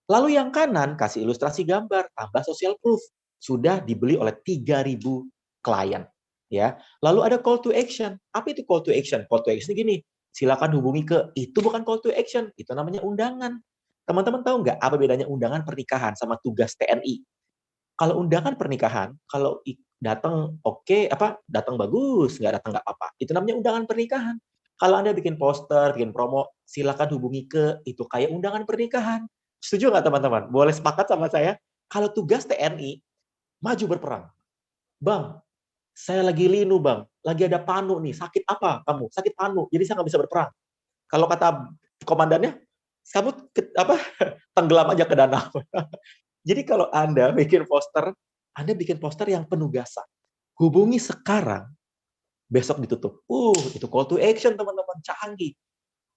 Lalu yang kanan, kasih ilustrasi gambar, tambah social proof. Sudah dibeli oleh 3.000 klien. Ya. Lalu ada call to action. Apa itu call to action? Call to action gini, silakan hubungi ke, itu bukan call to action, itu namanya undangan. Teman-teman tahu nggak apa bedanya undangan pernikahan sama tugas TNI? Kalau undangan pernikahan, kalau datang oke, datang bagus, nggak datang nggak apa-apa. Itu namanya undangan pernikahan. Kalau Anda bikin poster, bikin promo, silakan hubungi ke, itu kayak undangan pernikahan. Setuju nggak teman-teman? Boleh sepakat sama saya? Kalau tugas TNI, maju berperang. Bang, saya lagi linu bang, lagi ada panu nih, sakit apa kamu? Sakit panu, jadi saya nggak bisa berperang. Kalau kata komandannya, kamu tenggelam aja ke danau. Jadi kalau Anda bikin poster yang penugasan. Hubungi sekarang, besok ditutup. Itu call to action teman-teman, canggih.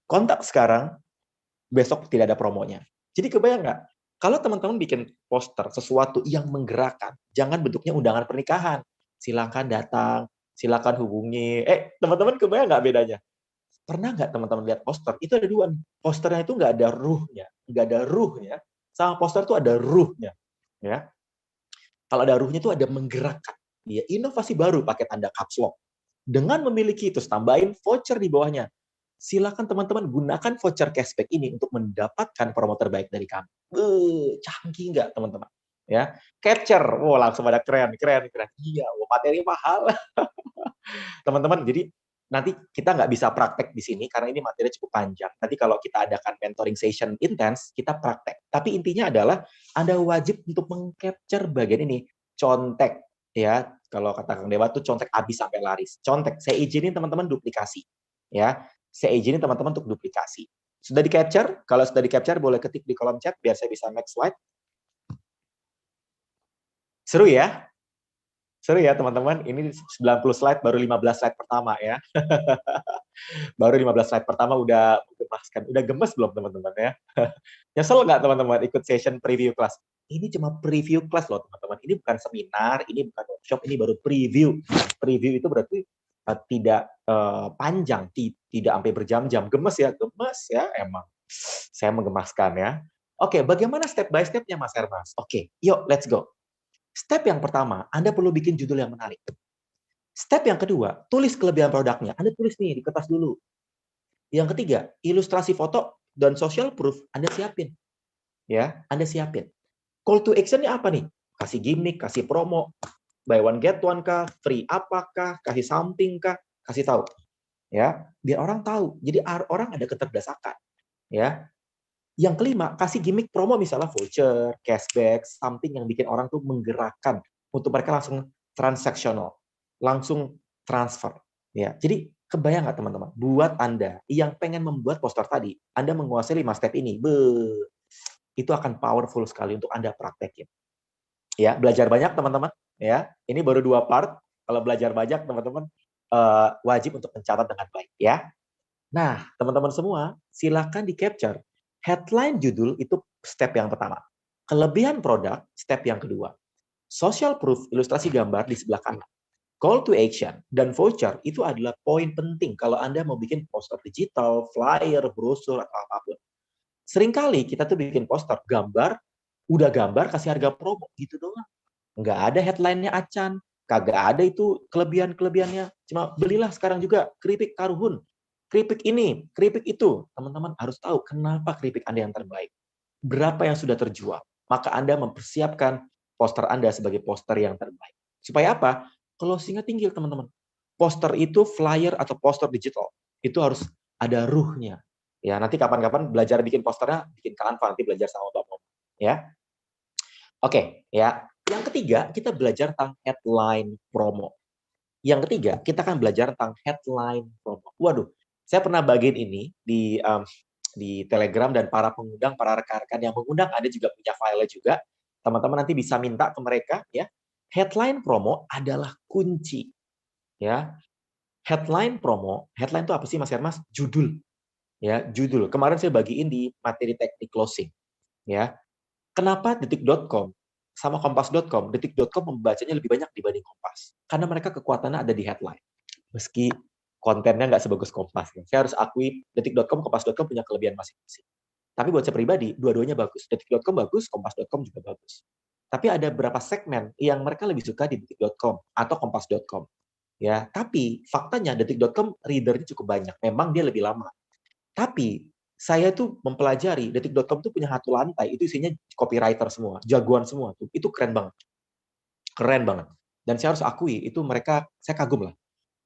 Kontak sekarang, besok tidak ada promonya. Jadi kebayang nggak? Kalau teman-teman bikin poster sesuatu yang menggerakkan, jangan bentuknya undangan pernikahan. Silakan datang, silakan hubungi. Teman-teman kebayang nggak bedanya? Pernah nggak teman-teman lihat poster? Itu ada dua. Posternya itu nggak ada ruhnya. Sama poster itu ada ruhnya. Ya, kalau ada ruhnya itu ada menggerakkan. Ya, inovasi baru pakai tanda caps lock. Dengan memiliki itu, tambahin voucher di bawahnya. Silakan teman-teman gunakan voucher cashback ini untuk mendapatkan promo terbaik dari kami. Canggih nggak teman-teman? Ya, capture, langsung ada keren. Iya, materi mahal. Teman-teman, jadi nanti kita nggak bisa praktek di sini karena ini materi cukup panjang. Nanti kalau kita adakan mentoring session intens, kita praktek. Tapi intinya adalah Anda wajib untuk mengcapture bagian ini. Contek, ya. Kalau kata Kang Dewa tuh contek habis sampai laris. Contek, saya izinin teman-teman duplikasi. Ya, saya izinin teman-teman untuk duplikasi. Sudah di-capture? Kalau sudah di-capture, boleh ketik di kolom chat biar saya bisa next slide. Seru ya? Seru ya teman-teman, ini 90 slide, baru 15 slide pertama ya. Baru 15 slide pertama udah menggemaskan. Udah gemes belum teman-teman ya? Nyesel nggak teman-teman ikut session preview kelas? Ini cuma preview kelas loh teman-teman. Ini bukan seminar, ini bukan workshop, ini baru preview. Preview itu berarti tidak panjang, tidak sampai berjam-jam. Gemes ya emang. Saya menggemaskan ya. Oke, bagaimana step by step-nya Mas Hermas? Oke, yuk let's go. Step yang pertama, Anda perlu bikin judul yang menarik. Step yang kedua, tulis kelebihan produknya. Anda tulis nih di kertas dulu. Yang ketiga, ilustrasi foto dan social proof Anda siapin. Ya, Anda siapin. Call to action-nya apa nih? Kasih gimmick, kasih promo, buy one get one kah, free apakah, kasih something kah, kasih tahu. Ya, biar orang tahu. Jadi orang ada keterdesakan. Ya. Yang kelima, kasih gimmick promo misalnya voucher, cashback, something yang bikin orang tuh menggerakkan untuk mereka langsung transaksional, langsung transfer. Ya, jadi kebayang nggak teman-teman? Buat Anda yang pengen membuat poster tadi, Anda menguasai 5 step ini, itu akan powerful sekali untuk Anda praktekin. Ya, belajar banyak teman-teman. Ya, ini baru 2 part. Kalau belajar banyak teman-teman wajib untuk mencatat dengan baik. Ya. Nah, teman-teman semua, silakan di capture. Headline judul itu step yang pertama. Kelebihan produk, step yang kedua. Social proof, ilustrasi gambar di sebelah kanan. Call to action dan voucher itu adalah poin penting kalau Anda mau bikin poster digital, flyer, brosur, atau apapun. Seringkali kita tuh bikin poster, udah gambar, kasih harga promo, gitu doang. Nggak ada headline-nya acan, kagak ada itu kelebihan-kelebihannya. Cuma belilah sekarang juga keripik Karuhun. Keripik ini, keripik itu. Teman-teman harus tahu kenapa keripik Anda yang terbaik. Berapa yang sudah terjual. Maka Anda mempersiapkan poster Anda sebagai poster yang terbaik. Supaya apa? Closing-nya tinggi, teman-teman. Poster itu flyer atau poster digital. Itu harus ada ruhnya. Ya, nanti kapan-kapan belajar bikin posternya, bikin Canva, nanti belajar sama Bapak. Ya. Oke, ya. Yang ketiga, kita belajar tentang headline promo. Yang ketiga, kita akan belajar tentang headline promo. Waduh, saya pernah bagiin ini di Telegram, dan para pengundang, para rekan-rekan yang mengundang, ada juga punya file juga. Teman-teman nanti bisa minta ke mereka ya. Headline promo adalah kunci ya. Headline promo, headline itu apa sih Mas Hermas? Judul. Ya, judul. Kemarin saya bagiin di materi teknik closing ya. Kenapa detik.com sama kompas.com? Detik.com membacanya lebih banyak dibanding Kompas. Karena mereka kekuatannya ada di headline. Meski kontennya nggak sebagus Kompas. Saya harus akui detik.com, kompas.com punya kelebihan masing-masing. Tapi buat saya pribadi, dua-duanya bagus. Detik.com bagus, kompas.com juga bagus. Tapi ada beberapa segmen yang mereka lebih suka di detik.com atau kompas.com. Ya, tapi faktanya detik.com readernya cukup banyak. Memang dia lebih lama. Tapi saya tuh mempelajari detik.com tuh punya satu lantai, itu isinya copywriter semua, jagoan semua tuh. Itu keren banget. Keren banget. Dan saya harus akui, itu mereka, saya kagum lah.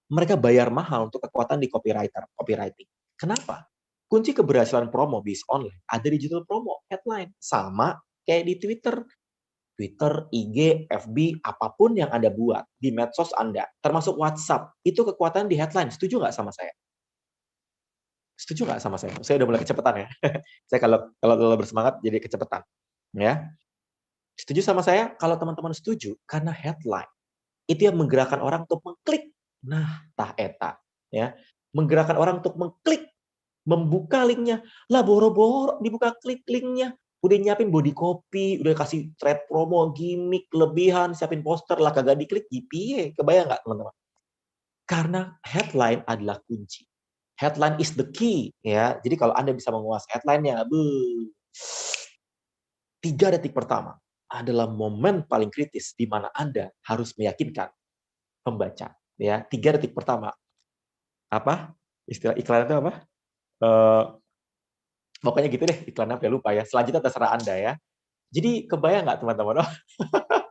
Mereka bayar mahal untuk kekuatan di copywriting. Kenapa? Kunci keberhasilan promo bisnis online ada di digital promo, headline. Sama kayak di Twitter, IG, FB, apapun yang Anda buat, di medsos Anda, termasuk WhatsApp, itu kekuatan di headline. Setuju nggak sama saya? Setuju nggak sama saya? Saya udah mulai kecepatan ya. Saya kalau bersemangat jadi kecepatan. Ya. Setuju sama saya? Kalau teman-teman setuju, karena headline itu yang menggerakkan orang untuk mengklik. Nah, tah eta. Ya. Menggerakkan orang untuk mengklik, membuka linknya. Lah boro-boro dibuka klik linknya. Udah nyiapin body copy, udah kasih thread promo, gimmick, kelebihan, siapin poster, lah kagak diklik, piye. Kebayang nggak teman-teman? Karena headline adalah kunci. Headline is the key, ya. Jadi kalau Anda bisa menguasai headline-nya, 3 detik pertama adalah momen paling kritis di mana Anda harus meyakinkan pembaca, ya. 3 detik pertama. Apa? Istilah iklan itu apa? Pokoknya gitu deh, iklannya udah lupa ya. Selanjutnya terserah Anda ya. Jadi kebayang nggak teman-teman?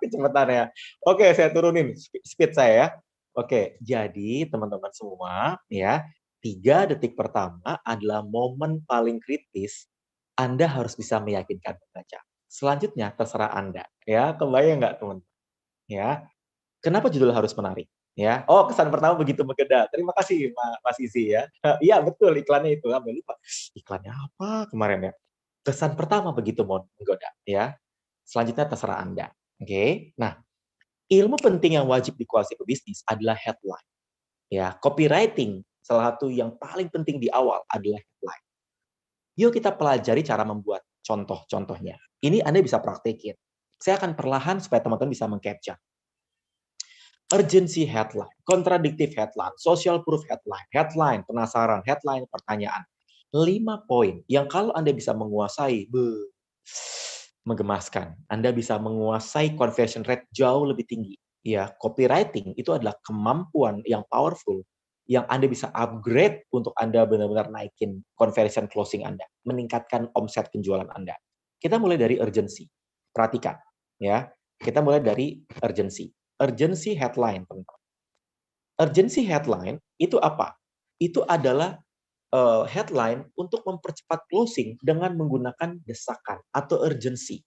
Kecepatannya. Oke, saya turunin speed saya ya. Oke, jadi teman-teman semua ya, 3 detik pertama adalah momen paling kritis. Anda harus bisa meyakinkan pembaca. Selanjutnya terserah Anda. Ya, kebayang nggak teman-teman? Ya, kenapa judul harus menarik? Ya, oh kesan pertama begitu menggeda. Terima kasih Mas Isi ya. Iya betul iklannya itu. Sampai lupa. Iklannya apa kemarin ya? Kesan pertama begitu menggoda ya. Selanjutnya terserah Anda. Oke. Nah, ilmu penting yang wajib dikuasai pebisnis adalah headline. Ya, copywriting salah satu yang paling penting di awal adalah headline. Yuk kita pelajari cara membuat contoh-contohnya. Ini Anda bisa praktekin. Saya akan perlahan supaya teman-teman bisa meng-capture. Urgency headline, contradictive headline, social proof headline, headline penasaran, headline pertanyaan. 5 poin yang kalau Anda bisa menguasai, menggemaskan. Anda bisa menguasai conversion rate jauh lebih tinggi. Ya, copywriting itu adalah kemampuan yang powerful yang Anda bisa upgrade untuk Anda benar-benar naikin conversion closing Anda, meningkatkan omset penjualan Anda. Kita mulai dari urgency. Perhatikan, ya. Kita mulai dari urgency. Urgency headline, teman-teman. Urgency headline itu apa? Itu adalah headline untuk mempercepat closing dengan menggunakan desakan atau urgency.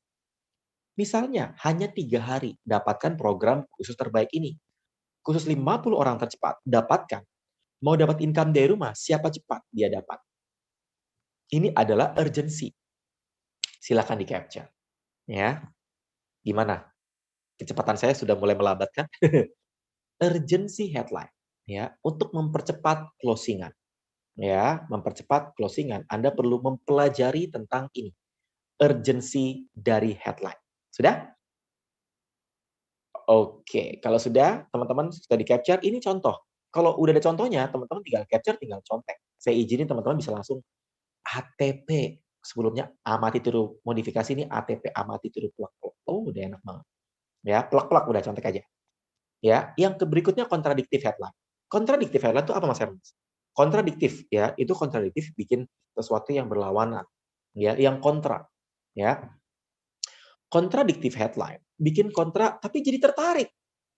Misalnya, hanya 3 hari dapatkan program khusus terbaik ini. Khusus 50 orang tercepat, dapatkan. Mau dapat income dari rumah, siapa cepat dia dapat. Ini adalah urgency. Silakan di-capture. Ya. Gimana? Kecepatan saya sudah mulai melambat kan? Urgency headline. Ya, untuk mempercepat closingan. Ya, mempercepat closingan, Anda perlu mempelajari tentang ini. Urgency dari headline. Sudah? Oke, kalau sudah, teman-teman sudah di-capture, ini contoh. Kalau udah ada contohnya, teman-teman tinggal capture, tinggal contek. Saya izinin teman-teman bisa langsung ATP. Sebelumnya amati tiru modifikasi ini ATP, amati tiru plak-plak. Oh, udah enak banget. Ya, plak-plak udah contek aja. Ya, yang berikutnya kontradiktif headline. Kontradiktif headline itu apa Mas Hermes? Kontradiktif ya, itu kontradiktif bikin sesuatu yang berlawanan. Ya, yang kontra. Ya. Kontradiktif headline bikin kontra tapi jadi tertarik.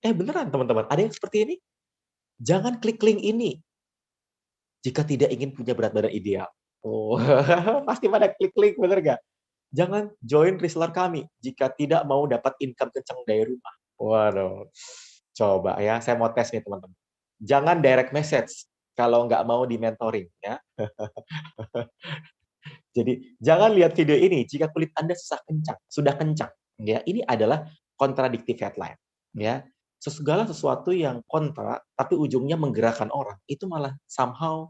Beneran teman-teman, ada yang seperti ini? Jangan klik link ini jika tidak ingin punya berat badan ideal. Oh, pasti pada klik link, bener nggak? Jangan join reseller kami jika tidak mau dapat income kencang dari rumah. Waduh, coba ya, saya mau tes nih teman-teman. Jangan direct message kalau nggak mau di mentoring ya. Jadi jangan lihat video ini jika kulit Anda sudah kencang. Ya, ini adalah contradictive headline. Ya, segala sesuatu yang kontra tapi ujungnya menggerakkan orang itu malah somehow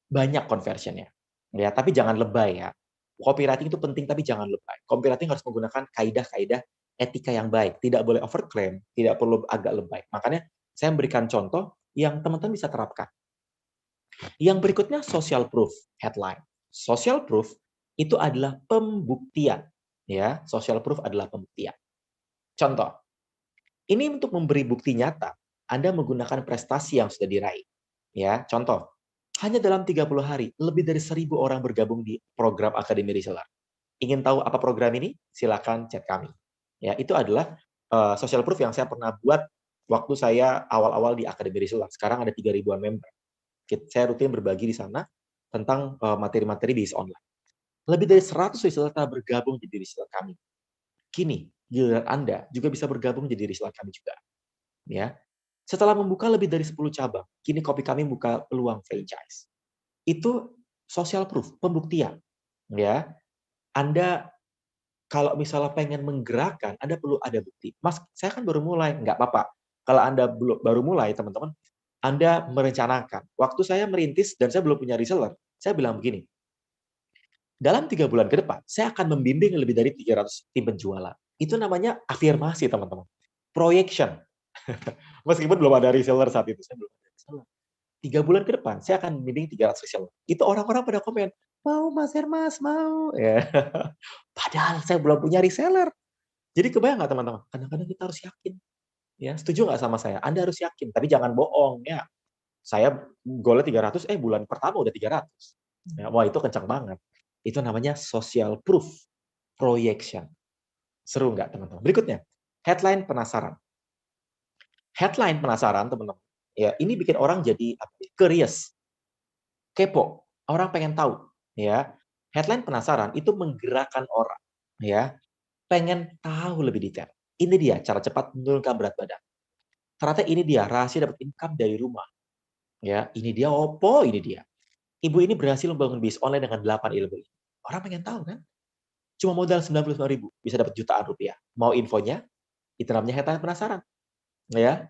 banyak conversion-nya. Ya, tapi jangan lebay ya. Copywriting itu penting tapi jangan lebay. Copywriting harus menggunakan kaidah-kaidah etika yang baik. Tidak boleh overclaim, tidak perlu agak lebay. Makanya saya memberikan contoh yang teman-teman bisa terapkan. Yang berikutnya social proof headline. Social proof itu adalah pembuktian. Ya, social proof adalah pembuktian. Contoh, ini untuk memberi bukti nyata, Anda menggunakan prestasi yang sudah diraih. Ya, contoh, hanya dalam 30 hari, lebih dari 1.000 orang bergabung di program Akademi Reseller. Ingin tahu apa program ini? Silakan chat kami. Ya, itu adalah social proof yang saya pernah buat waktu saya awal-awal di Akademi Reseller. Sekarang ada 3.000-an member. Saya rutin berbagi di sana tentang materi-materi bisnis online. Lebih dari 100 reseller telah bergabung jadi reseller kami. Kini, giliran Anda juga bisa bergabung jadi reseller kami juga. Ya. Setelah membuka lebih dari 10 cabang, kini Kopi Kami buka peluang franchise. Itu social proof, pembuktian. Ya. Anda kalau misalnya pengen menggerakkan, Anda perlu ada bukti. Mas, saya kan baru mulai, nggak apa-apa. Kalau Anda baru mulai, teman-teman, Anda merencanakan. Waktu saya merintis dan saya belum punya reseller, saya bilang begini, dalam 3 bulan ke depan, saya akan membimbing lebih dari 300 tim penjualan. Itu namanya afirmasi, teman-teman. Projection. Meskipun belum ada reseller saat itu, saya belum ada reseller. 3 bulan ke depan, saya akan membimbing 300 reseller. Itu orang-orang pada komen, mau Mas Hermas, mau. Ya. Padahal saya belum punya reseller. Jadi kebayang nggak teman-teman? Kadang-kadang kita harus yakin. Ya, setuju nggak sama saya? Anda harus yakin, tapi jangan bohong. Ya, saya goalnya 300, bulan pertama udah 300. Ya, wah itu kencang banget. Itu namanya social proof projection. Seru nggak teman-teman? Berikutnya, headline penasaran. Headline penasaran teman-teman. Ya, ini bikin orang jadi curious, kepo. Orang pengen tahu. Ya, headline penasaran itu menggerakkan orang. Ya, pengen tahu lebih detail. Ini dia cara cepat menurunkan berat badan. Ternyata ini dia rahasia dapat income dari rumah. Ya, ini dia opo, ini dia. Ibu ini berhasil membangun bisnis online dengan 8 ilmu ini. Orang pengen tahu kan? Cuma modal 95.000 bisa dapat jutaan rupiah. Mau infonya? Itu namanya headline penasaran. Ya,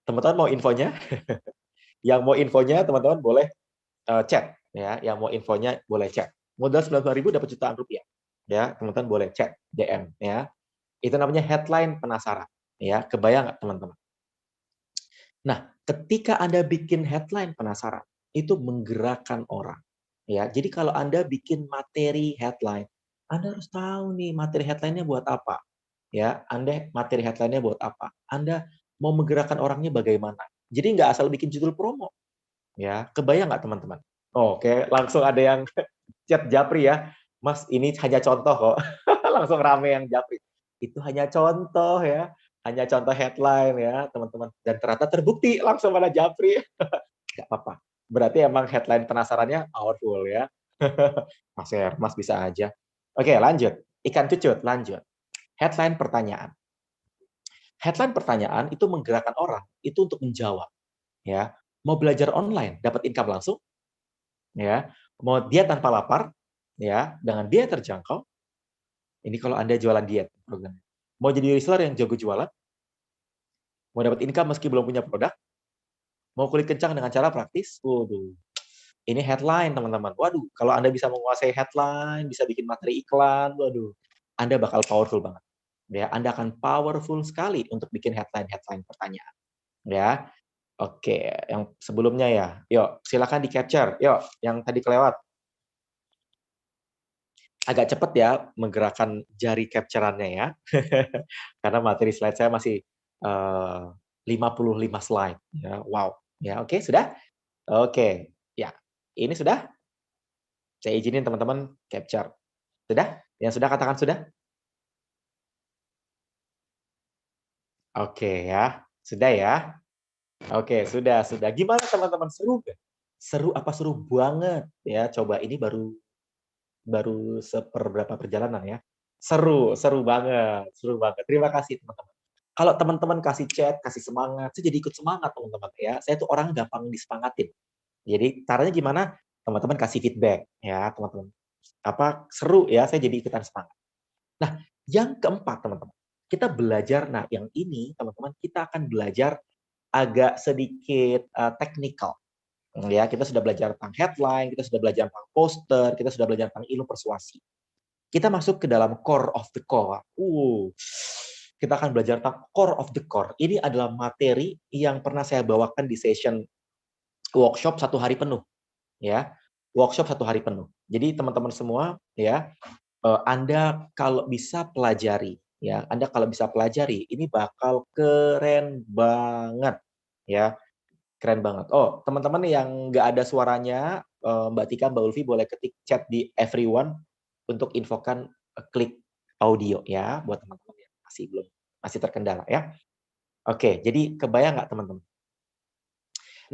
teman-teman mau infonya? Yang mau infonya teman-teman boleh chat. Ya, yang mau infonya boleh chat. Modal 95.000 dapat jutaan rupiah. Ya, teman-teman boleh chat, DM. Ya, itu namanya headline penasaran. Ya, kebayang nggak teman-teman? Nah, ketika Anda bikin headline penasaran, itu menggerakkan orang. Ya, jadi kalau Anda bikin materi headline, Anda harus tahu nih materi headline-nya buat apa. Ya, Anda materi headline-nya buat apa? Anda mau menggerakkan orangnya bagaimana? Jadi nggak asal bikin judul promo. Ya, kebayang nggak teman-teman? Oke, langsung ada yang chat Japri ya. Mas, ini hanya contoh kok. Langsung rame yang Japri. Itu hanya contoh ya. Hanya contoh headline ya, teman-teman. Dan ternyata terbukti langsung pada Japri. Nggak apa-apa. Berarti emang headline penasarannya powerful ya. Mas bisa aja. Oke, lanjut. Ikan cucut, lanjut. Headline pertanyaan. Headline pertanyaan itu menggerakkan orang itu untuk menjawab. Ya, mau belajar online, dapat income langsung, ya. Mau diet tanpa lapar, ya, dengan biaya terjangkau. Ini kalau Anda jualan diet programnya. Mau jadi reseller yang jago jualan, mau dapat income meski belum punya produk, mau kulit kencang dengan cara praktis. Waduh. Ini headline, teman-teman. Waduh, kalau Anda bisa menguasai headline, bisa bikin materi iklan, waduh, Anda bakal powerful banget. Ya, Anda akan powerful sekali untuk bikin headline-headline pertanyaan. Ya. Oke, yang sebelumnya ya. Yuk, silakan di-capture. Yuk, yang tadi kelewat. Agak cepat ya menggerakkan jari capture-annya ya. Karena materi slide saya masih 55 slide. Ya, wow. Ya, oke, sudah? Oke. Ya, ini sudah? Saya izinin teman-teman capture. Sudah? Yang sudah katakan sudah? Oke ya. Sudah ya? Oke, sudah. Gimana teman-teman, seru nggak? Seru apa seru banget ya? Coba ini baru seperberapa perjalanan ya. Seru banget, seru banget. Terima kasih teman-teman. Kalau teman-teman kasih chat, kasih semangat, saya jadi ikut semangat teman-teman ya. Saya tuh orang gampang disemangatin. Jadi caranya gimana? Teman-teman kasih feedback ya, teman-teman. Apa seru ya, saya jadi ikutan semangat. Nah, yang keempat teman-teman, kita belajar. Nah, yang ini teman-teman kita akan belajar agak sedikit technical. Ya, kita sudah belajar tentang headline, kita sudah belajar tentang poster, kita sudah belajar tentang ilmu persuasi. Kita masuk ke dalam core of the core. Kita akan belajar tentang core of the core. Ini adalah materi yang pernah saya bawakan di session workshop 1 hari penuh, ya. Workshop 1 hari penuh. Jadi teman-teman semua, ya, Anda kalau bisa pelajari, ya. Anda kalau bisa pelajari, ini bakal keren banget, ya. Keren banget. Oh, teman-teman yang nggak ada suaranya, Mbak Tika, Mbak Ulfi boleh ketik chat di everyone untuk infokan klik audio ya, buat teman-teman yang masih terkendala ya. Oke, jadi kebayang nggak teman-teman?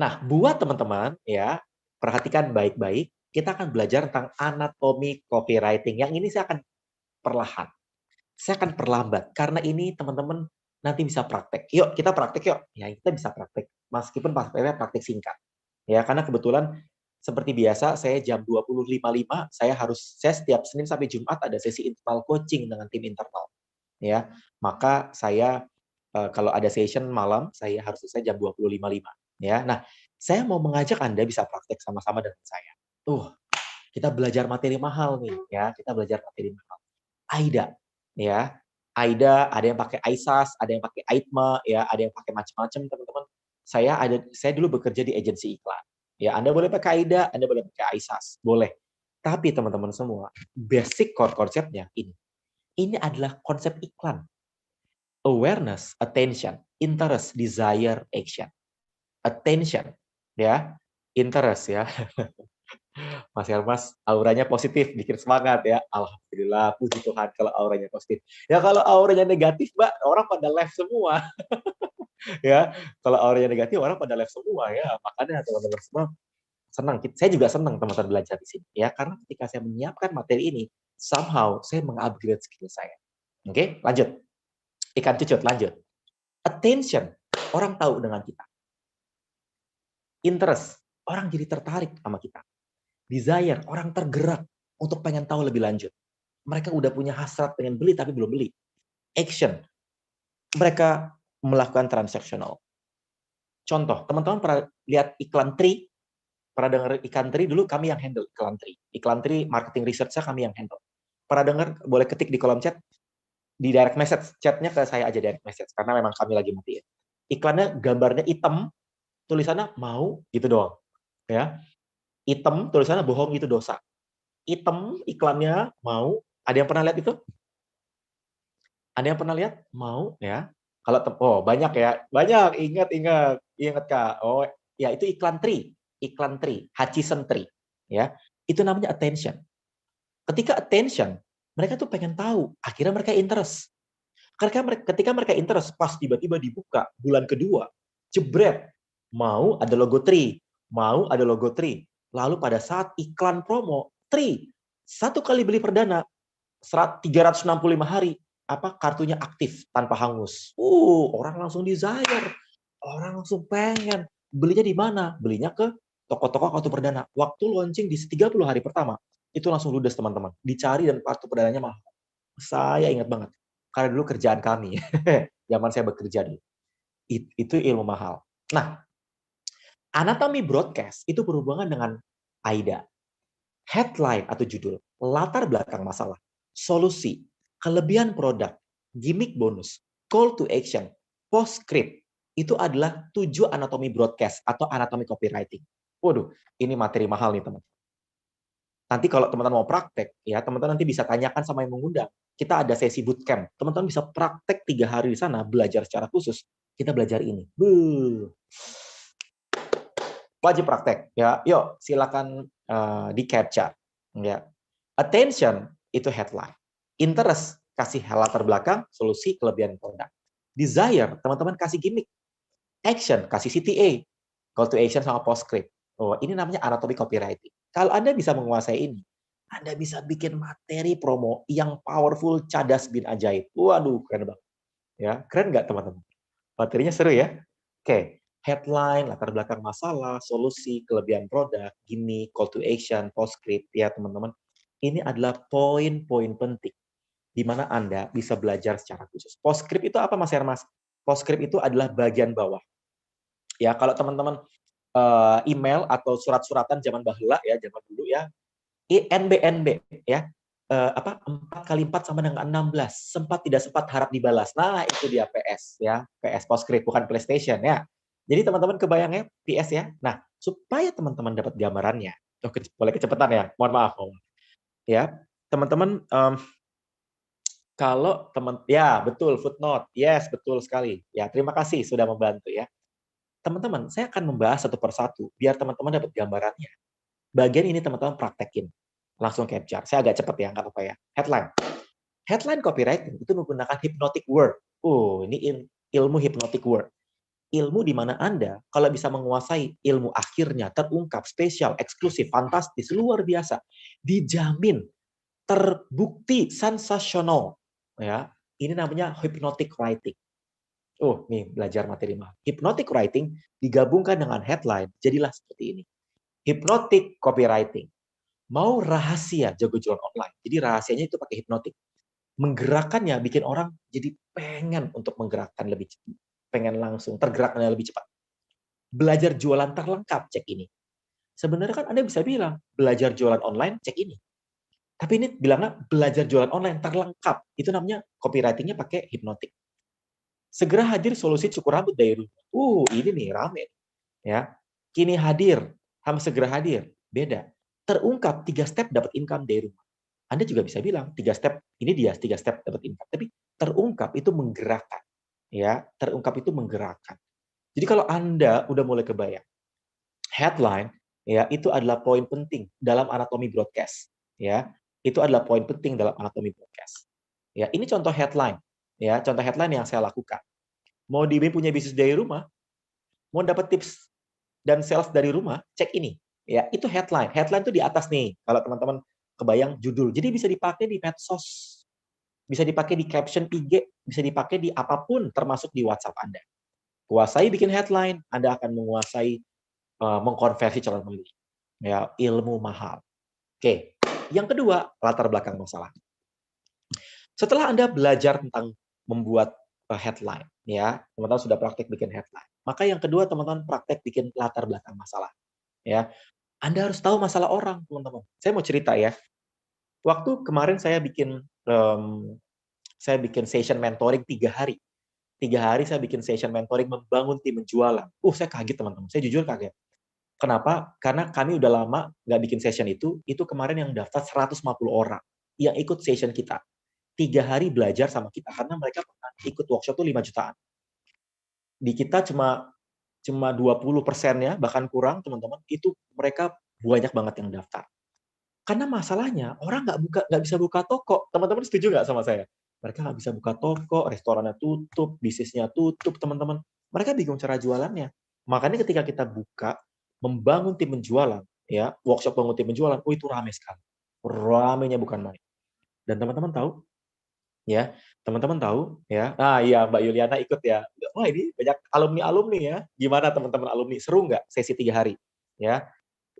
Nah, buat teman-teman ya, perhatikan baik-baik, kita akan belajar tentang anatomi copywriting. Yang ini saya akan perlahan. Saya akan perlambat karena ini teman-teman nanti bisa praktek. Yuk, kita praktek yuk. Ya, kita bisa praktek. Meskipun prakteknya praktek singkat. Ya, karena kebetulan seperti biasa saya jam 20.55 saya setiap Senin sampai Jumat ada sesi internal coaching dengan tim internal. Ya. Maka saya kalau ada session malam saya harus selesai jam 20.55 ya. Nah, saya mau mengajak Anda bisa praktek sama-sama dengan saya. Kita belajar materi mahal nih ya, kita belajar materi mahal. AIDA ya. AIDA, ada yang pakai AISAS, ada yang pakai AITMA ya, ada yang pakai macam-macam teman-teman. Saya dulu bekerja di agensi iklan. Ya, Anda boleh pakai AIDA, Anda boleh pakai AISAS, boleh. Tapi teman-teman semua, basic core konsepnya ini. Ini adalah konsep iklan. Awareness, attention, interest, desire, action. Attention, ya. Interest ya. Mas Hermas, auranya positif, bikin semangat ya. Alhamdulillah, puji Tuhan kalau auranya positif. Ya kalau auranya negatif, Mbak, orang pada left semua. Ya, kalau auranya negatif, orang pada left semua ya. Makanya teman-teman semua senang. Saya juga senang teman-teman belajar di sini ya, karena ketika saya menyiapkan materi ini, somehow saya mengupgrade skill saya. Oke, lanjut. Ikan cucut, lanjut. Attention, orang tahu dengan kita. Interest, orang jadi tertarik sama kita. Desire, orang tergerak untuk pengen tahu lebih lanjut. Mereka udah punya hasrat pengen beli tapi belum beli. Action, mereka melakukan transaksional. Contoh, teman-teman pernah lihat iklan Tri? Pernah dengar iklan Tri? Dulu kami yang handle iklan Tri. Iklan Tri, marketing research-nya kami yang handle. Pernah dengar? Boleh ketik di kolom chat. Di direct message, chatnya ke saya aja direct message, karena memang kami lagi matiin. Iklannya gambarnya hitam, tulisannya mau, gitu doang. Ya. Hitam, tulisannya bohong itu dosa. Hitam, iklannya mau. Ada yang pernah lihat itu? Ada yang pernah lihat? Mau, ya. Kalau banyak ya. Banyak, ingat Kak. Oh, ya itu iklan Tri, Hutchison Tri, ya. Itu namanya attention. Ketika attention, mereka tuh pengen tahu, akhirnya mereka interest. Ketika mereka interest, pas tiba-tiba dibuka bulan kedua, jebret, mau ada logo Tri, lalu pada saat iklan promo, Tri, 1 kali beli perdana, 365 hari, kartunya aktif tanpa hangus. Orang langsung desire, orang langsung pengen. Belinya di mana? Belinya ke toko-toko kartu perdana. Waktu launching di 30 hari pertama, itu langsung ludes teman-teman. Dicari dan kartu perdananya mahal. Saya ingat banget. Karena dulu kerjaan kami, zaman saya bekerja dulu. Itu ilmu mahal. Nah, anatomi broadcast itu berhubungan dengan AIDA. Headline atau judul, latar belakang masalah, solusi, kelebihan produk, gimmick bonus, call to action, postscript. Itu adalah 7 anatomi broadcast atau anatomi copywriting. Waduh, ini materi mahal nih teman. Nanti kalau teman-teman mau praktek, ya teman-teman nanti bisa tanyakan sama yang mengundang. Kita ada sesi bootcamp. Teman-teman bisa praktek 3 hari di sana, belajar secara khusus. Kita belajar ini. Wajib praktek. Ya, yuk silakan di capture. Ya. Attention itu headline. Interest kasih latar belakang, solusi, kelebihan produk. Desire, teman-teman kasih gimmick. Action kasih CTA. Call to action sama postscript. Ini namanya anatomi copywriting. Kalau Anda bisa menguasai ini, Anda bisa bikin materi promo yang powerful, cadas bin ajaib. Waduh, keren banget. Ya, keren nggak teman-teman? Materinya seru ya? Oke, headline, latar belakang masalah, solusi, kelebihan produk, gimmick, call to action, postscript, ya teman-teman. Ini adalah poin-poin penting di mana Anda bisa belajar secara khusus. Postscript itu apa Mas Hermas? Postscript itu adalah bagian bawah. Ya, kalau teman-teman email atau surat-suratan zaman bahula ya, zaman dulu ya, NBNB ya. 4 kali 4 sama dengan 16. Sempat tidak sempat harap dibalas. Nah, itu dia PS ya. PS Postscript bukan PlayStation ya. Jadi teman-teman kebayangnya PS ya. Nah, supaya teman-teman dapat gambarannya. Oh, boleh kecepatan ya. Mohon maaf. Ya, teman-teman kalau ya betul footnote. Yes, betul sekali. Ya, terima kasih sudah membantu ya. Teman-teman, saya akan membahas satu persatu biar teman-teman dapat gambarannya. Bagian ini teman-teman praktekin. Langsung capture. Saya agak cepat ya, nggak apa-apa ya. Headline. Headline copywriting itu menggunakan hypnotic word. Ini ilmu hypnotic word. Ilmu di mana Anda, kalau bisa menguasai ilmu akhirnya, terungkap, spesial, eksklusif, fantastis, luar biasa, dijamin, terbukti, sensasional. Ya, ini namanya hypnotic writing. Nih belajar materi mahal. Hypnotic writing digabungkan dengan headline, jadilah seperti ini. Hypnotic copywriting. Mau rahasia jago jualan online. Jadi rahasianya itu pakai hipnotik. Menggerakkannya bikin orang jadi pengen untuk menggerakkan lebih cepat. Pengen langsung tergeraknya lebih cepat. Belajar jualan terlengkap, cek ini. Sebenarnya kan Anda bisa bilang, belajar jualan online, cek ini. Tapi ini bilangnya belajar jualan online terlengkap. Itu namanya copywriting-nya pakai hipnotik. Segera hadir solusi cukur rambut dari rumah. Ini nih rame. Ya. Kini hadir, segera hadir. Beda. Terungkap 3 step dapat income dari rumah. Anda juga bisa bilang 3 step, ini dia 3 step dapat income. Tapi terungkap itu menggerakkan. Ya, terungkap itu menggerakkan. Jadi kalau Anda udah mulai kebayang, headline ya itu adalah poin penting dalam anatomi broadcast. Ya, itu adalah poin penting dalam anatomi broadcast. Ya, ini contoh headline. Ya, contoh headline yang saya lakukan. Mau punya bisnis dari rumah, mau dapat tips dan sales dari rumah, cek ini. Ya, itu headline. Headline itu di atas nih. Kalau teman-teman kebayang judul. Jadi bisa dipakai di medsos, bisa dipakai di caption IG, bisa dipakai di apapun termasuk di WhatsApp Anda. Kuasai bikin headline, Anda akan menguasai mengkonversi calon pembeli. Ya, ilmu mahal. Oke. Yang kedua, latar belakang masalah. Setelah Anda belajar tentang membuat headline, ya, teman-teman sudah praktek bikin headline. Maka yang kedua, teman-teman praktek bikin latar belakang masalah. Ya, Anda harus tahu masalah orang, teman-teman. Saya mau cerita ya. Waktu kemarin saya bikin session mentoring 3 hari. 3 hari saya bikin session mentoring membangun tim penjualan. Saya kaget teman-teman. Saya jujur kaget. Kenapa? Karena kami udah lama nggak bikin session itu kemarin yang daftar 150 orang yang ikut session kita. 3 hari belajar sama kita karena mereka pernah ikut workshop tuh 5 jutaan. Di kita cuma 20%-nya, bahkan kurang teman-teman, itu mereka banyak banget yang daftar. Karena masalahnya orang nggak bisa buka toko. Teman-teman setuju nggak sama saya? Mereka nggak bisa buka toko, restorannya tutup, bisnisnya tutup, teman-teman. Mereka bingung cara jualannya. Makanya ketika kita buka, membangun tim penjualan, ya workshop bangun tim penjualan, itu ramai sekali. Ramainya bukan main. Dan teman-teman tahu, ya teman-teman tahu, ya. Iya Mbak Yuliana ikut ya. Wah ini banyak alumni ya. Gimana teman-teman alumni? Seru nggak sesi 3 hari? Ya,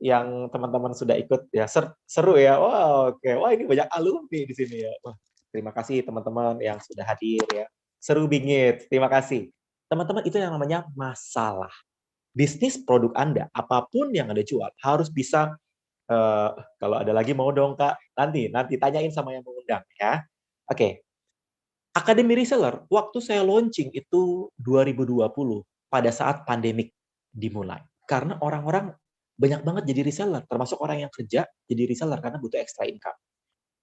yang teman-teman sudah ikut ya seru ya. Oke. Wah ini banyak alumni di sini ya. Wah, terima kasih teman-teman yang sudah hadir ya. Seru bingit. Terima kasih. Teman-teman itu yang namanya masalah. Bisnis produk Anda, apapun yang Anda jual harus bisa kalau ada lagi mau dong Kak. Nanti tanyain sama yang mengundang ya. Oke. Akademi Reseller waktu saya launching itu 2020 pada saat pandemik dimulai. Karena orang-orang banyak banget jadi reseller, termasuk orang yang kerja jadi reseller karena butuh extra income.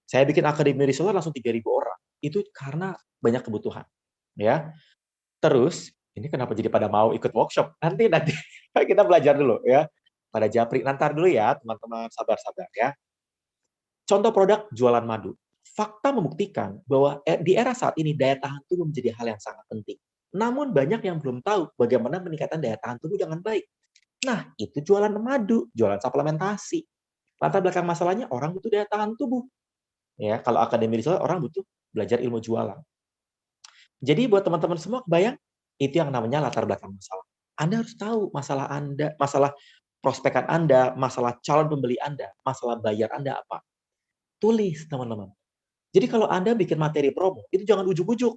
Saya bikin akademi reseller langsung 3.000 orang. Itu karena banyak kebutuhan. Ya. Terus, ini kenapa jadi pada mau ikut workshop? Nanti kita belajar dulu ya. Pada japri, nanti dulu ya teman-teman, sabar-sabar ya. Contoh produk jualan madu. Fakta membuktikan bahwa di era saat ini daya tahan tubuh menjadi hal yang sangat penting. Namun banyak yang belum tahu bagaimana meningkatkan daya tahan tubuh dengan baik. Nah, itu jualan madu, jualan suplementasi. Latar belakang masalahnya orang butuh daya tahan tubuh. Ya, kalau akademi reseller orang butuh belajar ilmu jualan. Jadi buat teman-teman semua kebayang, itu yang namanya latar belakang masalah. Anda harus tahu masalah Anda, masalah prospekan Anda, masalah calon pembeli Anda, masalah bayar Anda apa. Tulis, teman-teman. Jadi kalau Anda bikin materi promo, itu jangan ujuk-ujuk.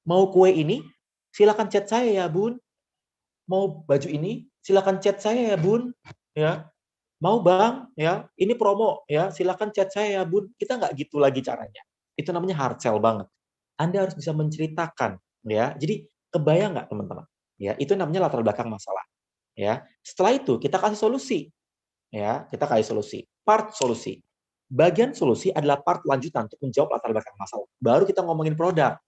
Mau kue ini, silakan chat saya ya, Bun. Mau baju ini, silakan chat saya ya, Bun. Ya, mau Bang, ya, ini promo, ya, silakan chat saya ya, Bun. Kita nggak gitu lagi caranya. Itu namanya hard sell banget. Anda harus bisa menceritakan, ya. Jadi kebayang nggak teman-teman? Ya, itu namanya latar belakang masalah. Ya, setelah itu kita kasih solusi, ya, kita kasih solusi. Part solusi. Bagian solusi adalah part lanjutan untuk menjawab latar belakang masalah. Baru kita ngomongin produk.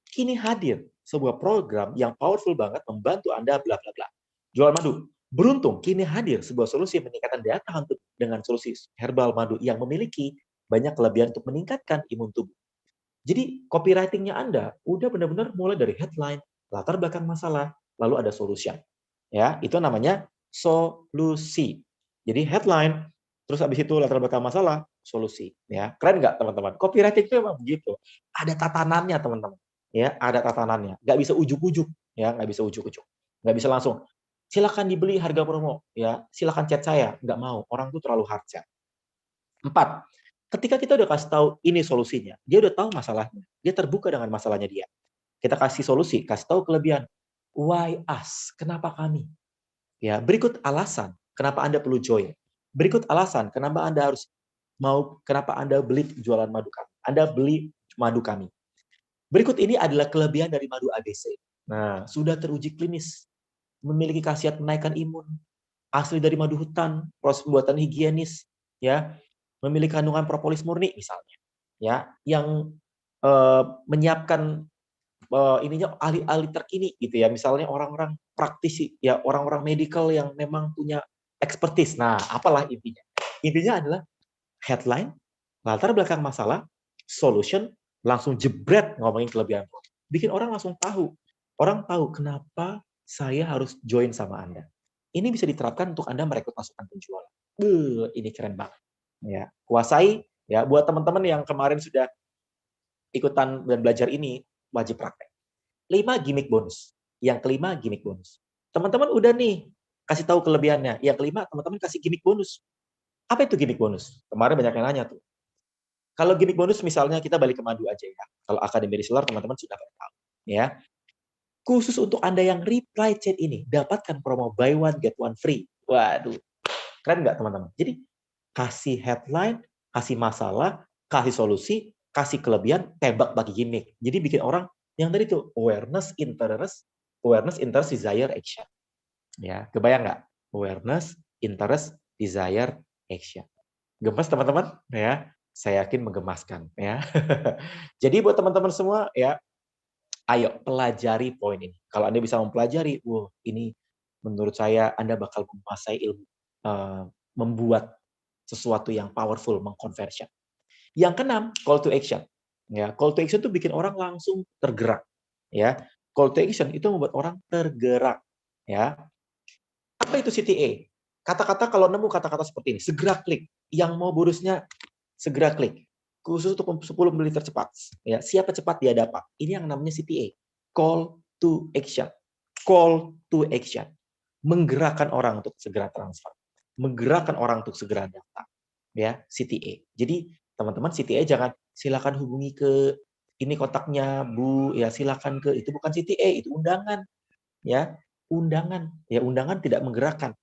Kini hadir sebuah program yang powerful banget membantu Anda bla bla bla. Jual madu. Beruntung kini hadir sebuah solusi peningkatan daya tahan tubuh dengan solusi herbal madu yang memiliki banyak kelebihan untuk meningkatkan imun tubuh. Jadi copywriting-nya Anda udah benar-benar mulai dari headline, latar belakang masalah, lalu ada solution. Ya, itu namanya solusi. Jadi headline, terus habis itu latar belakang masalah, solusi. Ya, keren nggak teman-teman? Copywriting itu memang begitu. Ada tatanannya teman-teman. Ya, ada tatanannya. Nggak bisa ujuk-ujuk. Ya, nggak bisa ujuk-ujuk. Nggak bisa langsung. Silakan dibeli harga promo. Ya, silakan chat saya. Nggak mau. Orang tuh terlalu hard sell. 4. Ketika kita udah kasih tahu ini solusinya, dia udah tahu masalahnya. Dia terbuka dengan masalahnya dia. Kita kasih solusi, kasih tahu kelebihan. Why us? Kenapa kami? Ya, berikut alasan kenapa Anda perlu join. Berikut alasan kenapa Anda harus kenapa Anda beli jualan madu kami. Anda beli madu kami. Berikut ini adalah kelebihan dari madu ABC. Nah, sudah teruji klinis, memiliki khasiat menaikkan imun, asli dari madu hutan, proses pembuatan higienis, ya, memiliki kandungan propolis murni misalnya, ya, yang menyiapkan ininya ahli-ahli terkini gitu ya, misalnya orang-orang praktisi, ya orang-orang medical yang memang punya expertise. Nah, apalah intinya? Intinya adalah headline, latar belakang masalah, solution, langsung jebret ngomongin kelebihan produk. Bikin orang langsung tahu. Orang tahu kenapa saya harus join sama Anda. Ini bisa diterapkan untuk Anda merekrut masukan penjualan. Ini keren banget. Ya, kuasai ya buat teman-teman yang kemarin sudah ikutan dan belajar ini wajib praktek. 5 gimmick bonus. Yang kelima gimmick bonus. Teman-teman udah nih kasih tahu kelebihannya. Yang kelima teman-teman kasih gimmick bonus. Apa itu gimmick bonus? Kemarin banyak yang nanya tuh. Kalau gimmick bonus misalnya kita balik ke madu aja ya. Kalau Akademi Reseller teman-teman sudah tahu ya. Khusus untuk Anda yang reply chat ini, dapatkan promo buy one get one free. Waduh, keren nggak teman-teman? Jadi kasih headline, kasih masalah, kasih solusi, kasih kelebihan, tembak bagi gimmick. Jadi bikin orang yang tadi tuh awareness, interest, desire, action. Ya, kebayang nggak? Awareness, interest, desire, action. Gemes teman-teman? Ya, saya yakin menggemaskan. Ya. Jadi buat teman-teman semua, ya, ayo pelajari poin ini. Kalau Anda bisa mempelajari, ini menurut saya Anda bakal menguasai ilmu membuat sesuatu yang powerful, mengconversion. Yang keenam, call to action. Ya, call to action itu bikin orang langsung tergerak. Ya, call to action itu membuat orang tergerak. Ya, apa itu CTA? Kata-kata kalau nemu kata-kata seperti ini, segera klik. Yang mau bonusnya segera klik. Khusus untuk 10 pembeli tercepat. Ya, siapa cepat dia dapat. Ini yang namanya CTA. Call to action. Call to action. Menggerakkan orang untuk segera transfer. Menggerakkan orang untuk segera daftar. Ya, CTA. Jadi teman-teman CTA jangan silakan hubungi ke ini kontaknya Bu, ya silakan ke itu bukan CTA, itu undangan. Ya, undangan. Ya, undangan tidak menggerakkan.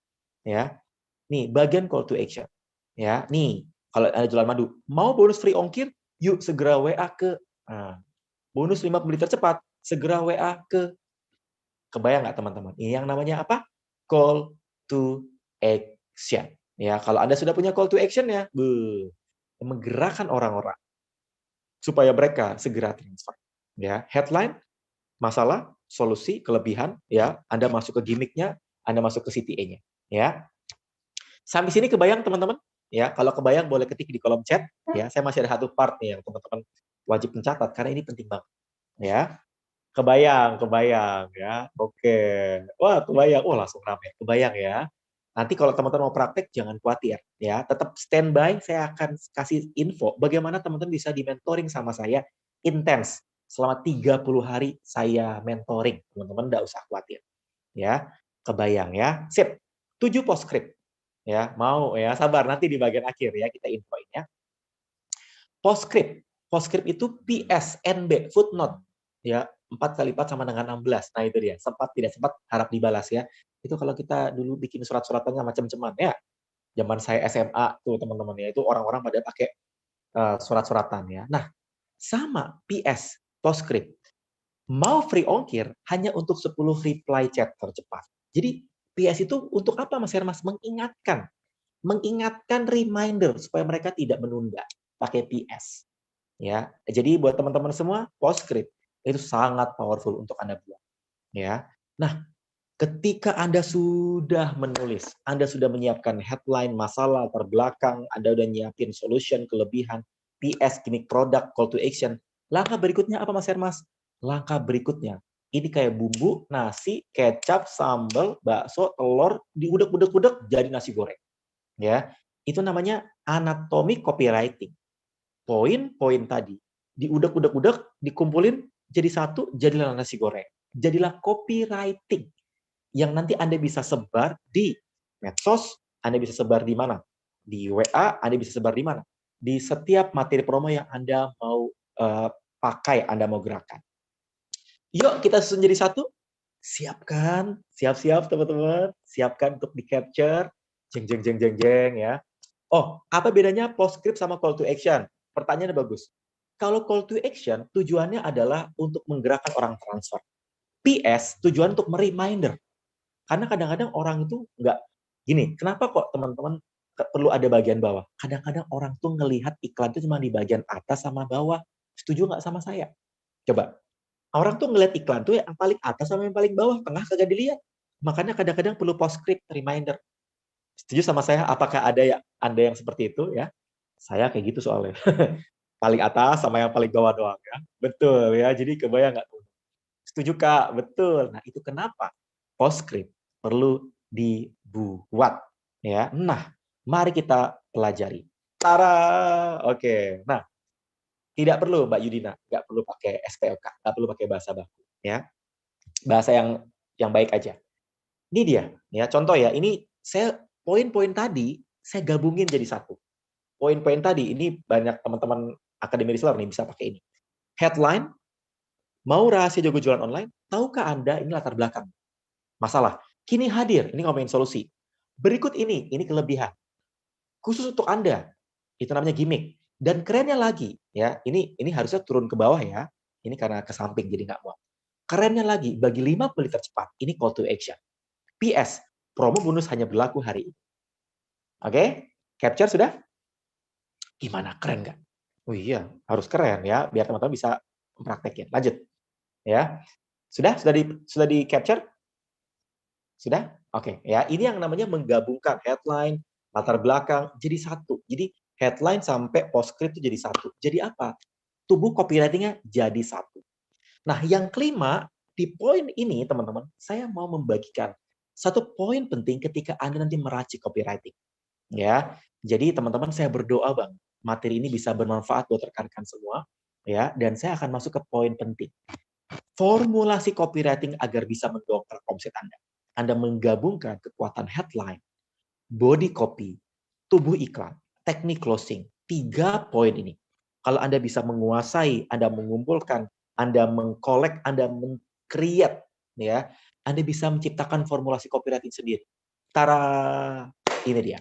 Ya. Nih, bagian call to action. Ya, nih, kalau ada jualan madu, mau bonus free ongkir? Yuk segera WA ke bonus 5 pembeli tercepat, segera WA ke. Kebayang nggak teman-teman? Ini yang namanya apa? Call to action. Ya, kalau Anda sudah punya call to action ya, menggerakkan orang-orang supaya mereka segera transfer. Ya, headline, masalah, solusi, kelebihan, ya, Anda masuk ke gimmicknya, Anda masuk ke CTA-nya, ya. Sampai sini kebayang teman-teman? Ya, kalau kebayang boleh ketik di kolom chat, ya. Saya masih ada satu part nih yang teman-teman wajib mencatat karena ini penting banget, ya. Kebayang ya. Oke. Wah, kebayang. Wah, langsung rame. Kebayang ya. Nanti kalau teman-teman mau praktek jangan khawatir ya. Tetap standby, saya akan kasih info bagaimana teman-teman bisa di mentoring sama saya intens selama 30 hari saya mentoring. Teman-teman enggak usah khawatir. Ya, kebayang ya. Sip. 7 postscript. Ya, mau ya, sabar nanti di bagian akhir ya kita infoin ya. Postscript. Postscript itu PS, NB, footnote. Ya, 4 kali 4 sama dengan 16. Nah, itu dia. Sempat tidak sempat harap dibalas ya. Itu kalau kita dulu bikin surat-suratannya macam-macam ya. Zaman saya SMA tuh teman-teman ya, itu orang-orang pada pakai surat-suratan ya. Nah, sama PS, postscript. Mau free ongkir hanya untuk 10 reply chat tercepat. Jadi PS itu untuk apa Mas Hermas? Mengingatkan reminder supaya mereka tidak menunda pakai PS. Ya, jadi buat teman-teman semua, postscript itu sangat powerful untuk Anda buat. Ya, nah ketika Anda sudah menulis, Anda sudah menyiapkan headline, masalah, latar belakang, Anda sudah nyiapin solution, kelebihan, PS, gimmick produk, call to action. Langkah berikutnya apa Mas Hermas? Langkah berikutnya, ini kayak bumbu, nasi, kecap, sambal, bakso, telur, diudek-udek-udek jadi nasi goreng. Ya, itu namanya anatomi copywriting. Poin-poin tadi diudek-udek-udek, dikumpulin jadi satu, jadilah nasi goreng. Jadilah copywriting yang nanti Anda bisa sebar di medsos, Anda bisa sebar di mana? Di WA, Anda bisa sebar di mana? Di setiap materi promo yang Anda mau pakai, Anda mau gerakan. Yuk kita susun jadi satu. Siapkan, siap-siap teman-teman, siapkan untuk di-capture. Jeng jeng jeng jeng jeng ya. Oh, apa bedanya postscript sama call to action? Pertanyaannya bagus. Kalau call to action tujuannya adalah untuk menggerakkan orang transfer. PS tujuan untuk mereminder. Karena kadang-kadang orang itu nggak gini, kenapa kok teman-teman perlu ada bagian bawah? Kadang-kadang orang tuh ngelihat iklan itu cuma di bagian atas sama bawah. Setuju nggak sama saya? Coba. Orang tuh ngelihat iklan tuh yang paling atas sama yang paling bawah, tengah kagak dilihat. Makanya kadang-kadang perlu postscript reminder. Setuju sama saya? Apakah ada ya Anda yang seperti itu ya? Saya kayak gitu soalnya. Paling atas sama yang paling bawah doang ya. Betul ya. Jadi kebayang nggak tuh? Setuju Kak? Betul. Nah, itu kenapa postscript perlu dibuat ya. Nah, mari kita pelajari. Tara. Oke. Nah, tidak perlu Mbak Yudina, nggak perlu pakai SPOK, nggak perlu pakai bahasa baku ya. Bahasa yang baik aja. Ini dia, ya contoh ya. Ini saya poin-poin tadi saya gabungin jadi satu. Poin-poin tadi ini banyak teman-teman akademi reseller nih bisa pakai ini. Headline, mau rahasia jago jualan online? Tahukah Anda ini latar belakang? Masalah. Kini hadir, ini ngomongin solusi. Berikut ini kelebihan. Khusus untuk Anda. Itu namanya gimmick. Dan kerennya lagi, ya, ini harusnya turun ke bawah ya. Ini karena ke samping jadi nggak muat. Kerennya lagi, bagi 5 pembeli tercepat, ini call to action. PS, promo bonus hanya berlaku hari ini. Oke? Capture sudah? Gimana? Keren nggak? Oh iya, harus keren ya, biar teman-teman bisa praktekin. Lanjut. Ya. Sudah di capture? Sudah? Oke, ya. Ini yang namanya menggabungkan headline, latar belakang jadi satu. Jadi headline sampai postscript itu jadi satu. Jadi apa? Tubuh copywriting-nya jadi satu. Nah, yang kelima, di poin ini teman-teman, saya mau membagikan satu poin penting ketika Anda nanti meracik copywriting. Ya. Jadi teman-teman saya berdoa Bang, materi ini bisa bermanfaat buat rekan-rekan semua ya, dan saya akan masuk ke poin penting. Formulasi copywriting agar bisa mendongkrak omset Anda. Anda menggabungkan kekuatan headline, body copy, tubuh iklan, teknik closing. 3 poin ini. Kalau Anda bisa menguasai, Anda mengumpulkan, Anda mengkolek, Anda men-create, ya, Anda bisa menciptakan formulasi copywriting sendiri. Tara, ini dia.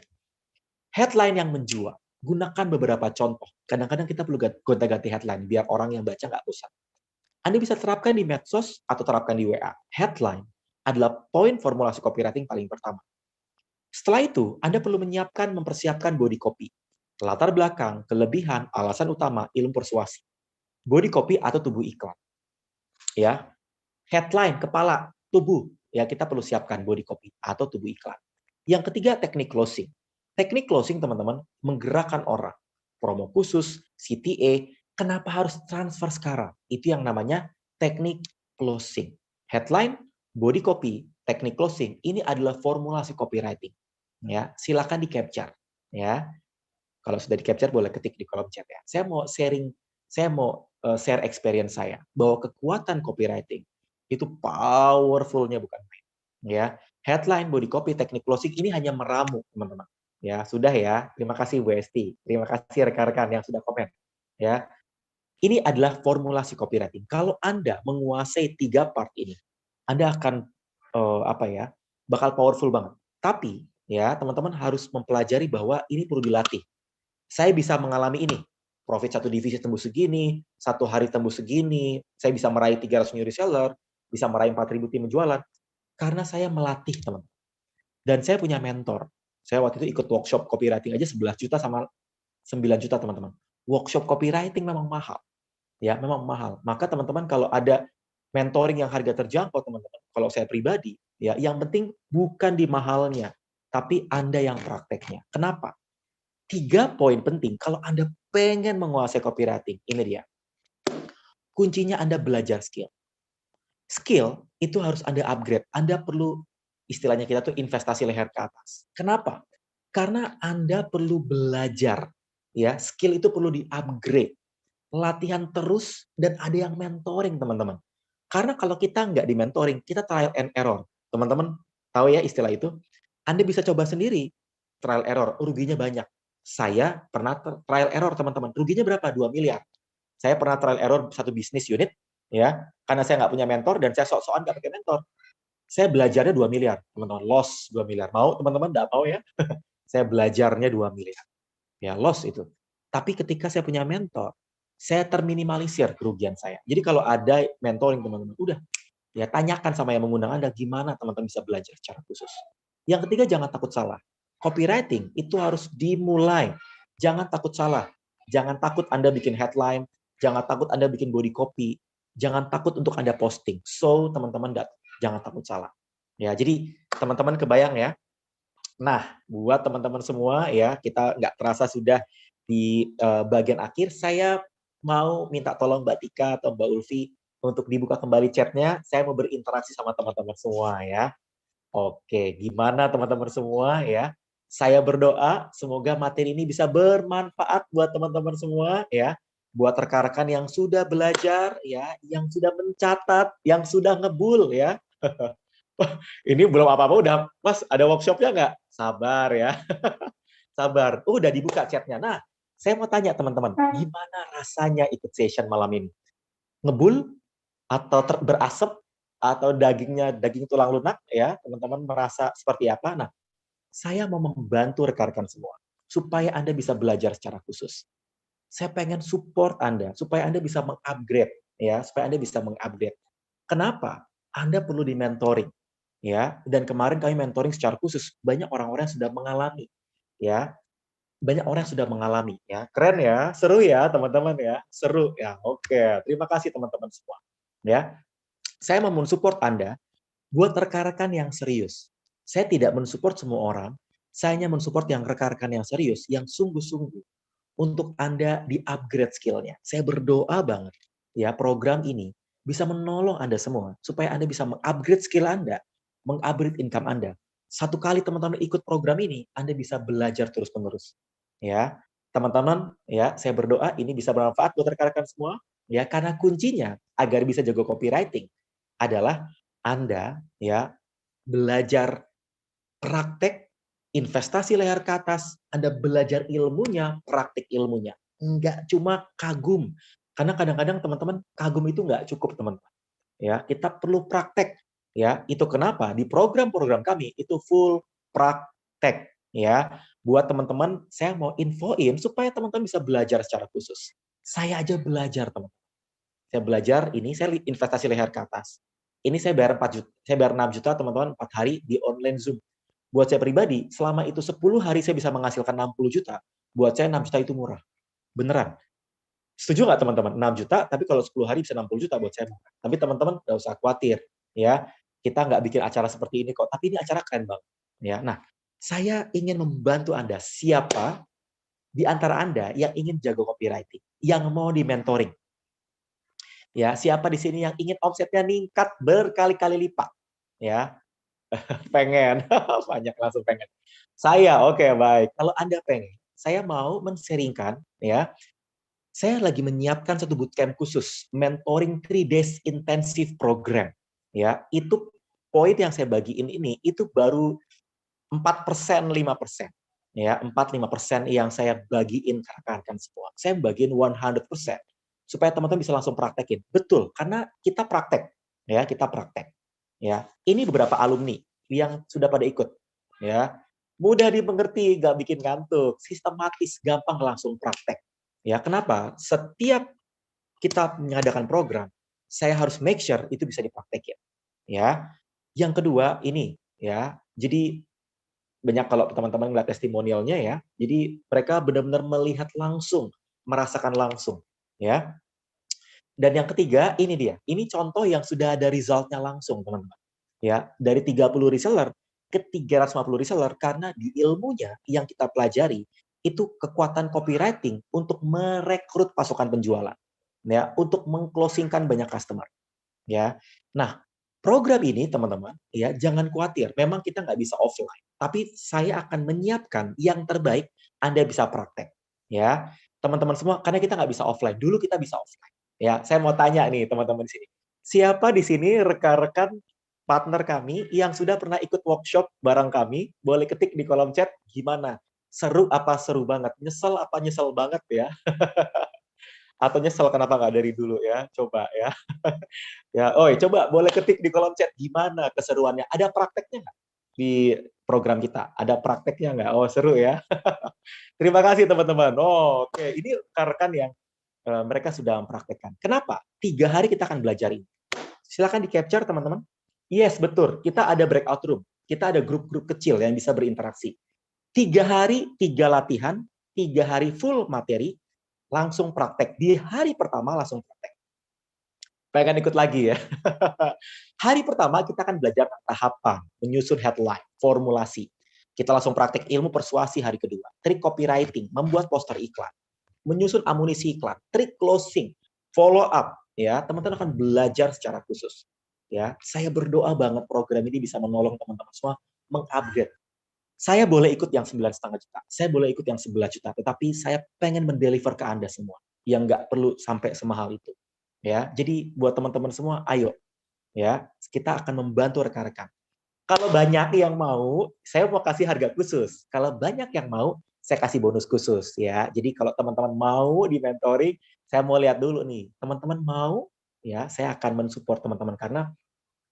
Headline yang menjual. Gunakan beberapa contoh. Kadang-kadang kita perlu gonta-ganti headline biar orang yang baca nggak bosan. Anda bisa terapkan di medsos atau terapkan di WA. Headline adalah poin formulasi copywriting paling pertama. Setelah itu, Anda perlu menyiapkan, mempersiapkan body copy. Latar belakang, kelebihan, alasan utama, ilmu persuasi. Body copy atau tubuh iklan. Ya. Headline, kepala, tubuh. Ya, kita perlu siapkan body copy atau tubuh iklan. Yang ketiga, teknik closing. Teknik closing, teman-teman, menggerakkan orang. Promo khusus, CTA, kenapa harus transfer sekarang? Itu yang namanya teknik closing. Headline, body copy, teknik closing, ini adalah formulasi copywriting. Ya, silakan di-capture. Ya. Kalau sudah di-capture, boleh ketik di kolom chat ya. Saya mau sharing, saya mau share experience saya bahwa kekuatan copywriting itu powerfulnya bukan main. Ya, headline, body copy, teknik closing ini hanya meramu, teman-teman. Ya, sudah ya. Terima kasih Bu Esti. Terima kasih rekan-rekan yang sudah komen. Ya, ini adalah formulasi copywriting. Kalau Anda menguasai 3 part ini, Anda akan bakal powerful banget. Tapi ya, teman-teman harus mempelajari bahwa ini perlu dilatih. Saya bisa mengalami ini. Profit satu divisi tembus segini, satu hari tembus segini, saya bisa meraih 300 new reseller, bisa meraih 4.000 tim penjualan karena saya melatih, teman. Dan saya punya mentor. Saya waktu itu ikut workshop copywriting aja 11 juta sama 9 juta, teman-teman. Workshop copywriting memang mahal. Ya, memang mahal. Maka teman-teman kalau ada mentoring yang harga terjangkau, teman-teman, kalau saya pribadi, ya, yang penting bukan di mahalnya, tapi Anda yang prakteknya. Kenapa? 3 poin penting kalau Anda pengen menguasai copywriting. Ini dia. Kuncinya Anda belajar skill. Skill itu harus Anda upgrade. Anda perlu, istilahnya kita tuh investasi leher ke atas. Kenapa? Karena Anda perlu belajar. Ya, skill itu perlu di-upgrade. Latihan terus dan ada yang mentoring, teman-teman. Karena kalau kita nggak di-mentoring, kita trial and error. Teman-teman tahu ya istilah itu? Anda bisa coba sendiri, trial error, ruginya banyak. Saya pernah trial error, teman-teman. Ruginya berapa? 2 miliar. Saya pernah trial error satu bisnis unit, ya, karena saya nggak punya mentor dan saya sok-sokan nggak pakai mentor. Saya belajarnya 2 miliar, teman-teman. Loss 2 miliar. Mau, teman-teman? Nggak mau ya? Saya belajarnya 2 miliar. Ya, loss itu. Tapi ketika saya punya mentor, saya terminimalisir kerugian saya. Jadi kalau ada mentoring, teman-teman, udah, ya tanyakan sama yang mengundang Anda, gimana teman-teman bisa belajar secara khusus. Yang ketiga, jangan takut salah. Copywriting itu harus dimulai. Jangan takut salah. Jangan takut Anda bikin headline. Jangan takut Anda bikin body copy. Jangan takut untuk Anda posting. So, teman-teman, jangan takut salah. Ya, jadi teman-teman kebayang ya. Nah, buat teman-teman semua ya, kita nggak terasa sudah di bagian akhir. Saya mau minta tolong Mbak Tika atau Mbak Ulfi untuk dibuka kembali chatnya. Saya mau berinteraksi sama teman-teman semua ya. Oke, gimana teman-teman semua ya? Saya berdoa semoga materi ini bisa bermanfaat buat teman-teman semua ya. Buat rekan-rekan yang sudah belajar ya, yang sudah mencatat, yang sudah ngebul ya. Ini belum apa-apa udah, Mas ada workshopnya nggak? Sabar ya. Sabar. Udah dibuka chatnya. Nah, saya mau tanya teman-teman, gimana rasanya ikut session malam ini? Ngebul atau berasap atau daging tulang lunak ya, teman-teman merasa seperti apa? Nah, saya mau membantu rekan-rekan semua supaya Anda bisa belajar secara khusus. Saya pengen support Anda supaya Anda bisa mengupgrade ya, supaya Anda bisa mengupgrade. Kenapa? Anda perlu di-mentoring ya. Dan kemarin kami mentoring secara khusus banyak orang-orang yang sudah mengalami ya. Banyak orang yang sudah mengalami ya. Keren ya, seru ya teman-teman ya. Seru ya. Oke, terima kasih teman-teman semua. Ya. Saya mau mensupport Anda buat rekan-rekan yang serius. Saya tidak mensupport semua orang, saya hanya mensupport yang rekan-rekan yang serius, yang sungguh-sungguh untuk Anda di-upgrade skill-nya. Saya berdoa banget ya program ini bisa menolong Anda semua supaya Anda bisa meng-upgrade skill Anda, meng-upgrade income Anda. Satu kali teman-teman ikut program ini, Anda bisa belajar terus-menerus. Ya, teman-teman, ya, saya berdoa ini bisa bermanfaat buat rekan-rekan semua ya karena kuncinya agar bisa jago copywriting adalah Anda ya belajar praktek, investasi leher ke atas, Anda belajar ilmunya, praktik ilmunya. Enggak cuma kagum. Karena kadang-kadang teman-teman kagum itu enggak cukup, teman-teman. Ya, kita perlu praktek. Ya, itu kenapa di program-program kami itu full praktek. Ya, buat teman-teman saya mau infoin supaya teman-teman bisa belajar secara khusus. Saya aja belajar, teman-teman. Saya belajar ini, saya investasi leher ke atas. Ini saya bayar 4 juta, saya bayar 6 juta teman-teman 4 hari di online Zoom. Buat saya pribadi, selama itu 10 hari saya bisa menghasilkan 60 juta. Buat saya 6 juta itu murah. Beneran. Setuju nggak teman-teman? 6 juta, tapi kalau 10 hari bisa 60 juta buat saya murah. Tapi teman-teman nggak usah khawatir. Ya, kita nggak bikin acara seperti ini kok. Tapi ini acara keren banget. Ya, nah, saya ingin membantu Anda. Siapa di antara Anda yang ingin jago copywriting? Yang mau di mentoring? Ya, siapa di sini yang ingin omsetnya meningkat berkali-kali lipat? Ya, pengen. Banyak langsung pengen. Saya, oke, baik. Kalau Anda pengen, saya mau men-sharingkan ya saya lagi menyiapkan satu bootcamp khusus, mentoring 3 days intensive program. Ya, itu poin yang saya bagiin ini itu baru 4%, 5%. Ya, 4-5% yang saya bagiin ke rekan-rekan semua. Saya bagiin 100% supaya teman-teman bisa langsung praktekin. Betul, karena kita praktek. Ya, kita praktek. Ya, ini beberapa alumni yang sudah pada ikut. Ya, mudah dimengerti, nggak bikin ngantuk, sistematis, gampang langsung praktek. Ya, kenapa? Setiap kita mengadakan program, saya harus make sure itu bisa dipraktekin. Ya, yang kedua ini ya, jadi banyak kalau teman-teman ngeliat testimonialnya ya, jadi mereka benar-benar melihat langsung, merasakan langsung, ya. Dan yang ketiga ini dia, ini contoh yang sudah ada resultnya langsung teman-teman. Ya, dari 30 reseller ke 350 reseller karena di ilmunya yang kita pelajari itu kekuatan copywriting untuk merekrut pasukan penjualan, ya, untuk mengclosingkan banyak customer, ya. Nah, program ini teman-teman, ya jangan khawatir, memang kita nggak bisa offline, tapi saya akan menyiapkan yang terbaik, Anda bisa praktek, ya teman-teman semua, karena kita nggak bisa offline. Dulu kita bisa offline, ya. Saya mau tanya nih teman-teman di sini, siapa di sini rekan-rekan partner kami yang sudah pernah ikut workshop bareng kami? Boleh ketik di kolom chat gimana? Seru apa seru banget? Nyesel apa nyesel banget ya? Atau nyesel kenapa nggak dari dulu ya? Coba ya. Ya, coba boleh ketik di kolom chat gimana keseruannya. Ada prakteknya nggak di program kita? Ada prakteknya nggak? Oh, seru ya. Terima kasih teman-teman. Oh, oke. Ini rekan-rekan yang mereka sudah mempraktekkan. Kenapa? 3 hari kita akan belajar ini. Silakan di-capture teman-teman. Yes, betul. Kita ada breakout room. Kita ada grup-grup kecil yang bisa berinteraksi. 3 hari, 3 latihan, 3 hari full materi, langsung praktek. Di hari pertama langsung praktek. Pengen ikut lagi ya. Hari pertama kita akan belajar tahapan, menyusun headline, formulasi. Kita langsung praktek ilmu persuasi hari kedua. Trik copywriting, membuat poster iklan, menyusun amunisi iklan, trik closing, follow up. Ya, teman-teman akan belajar secara khusus. Ya, saya berdoa banget program ini bisa menolong teman-teman semua mengupgrade. Saya boleh ikut yang 9,5 juta, saya boleh ikut yang 11 juta, tetapi saya pengen mendeliver ke Anda semua yang nggak perlu sampai semahal itu. Ya, jadi buat teman-teman semua, ayo ya, kita akan membantu rekan-rekan. Kalau banyak yang mau, saya mau kasih harga khusus. Kalau banyak yang mau, saya kasih bonus khusus ya. Jadi kalau teman-teman mau di mentoring, saya mau lihat dulu nih, teman-teman mau ya, saya akan mensupport teman-teman karena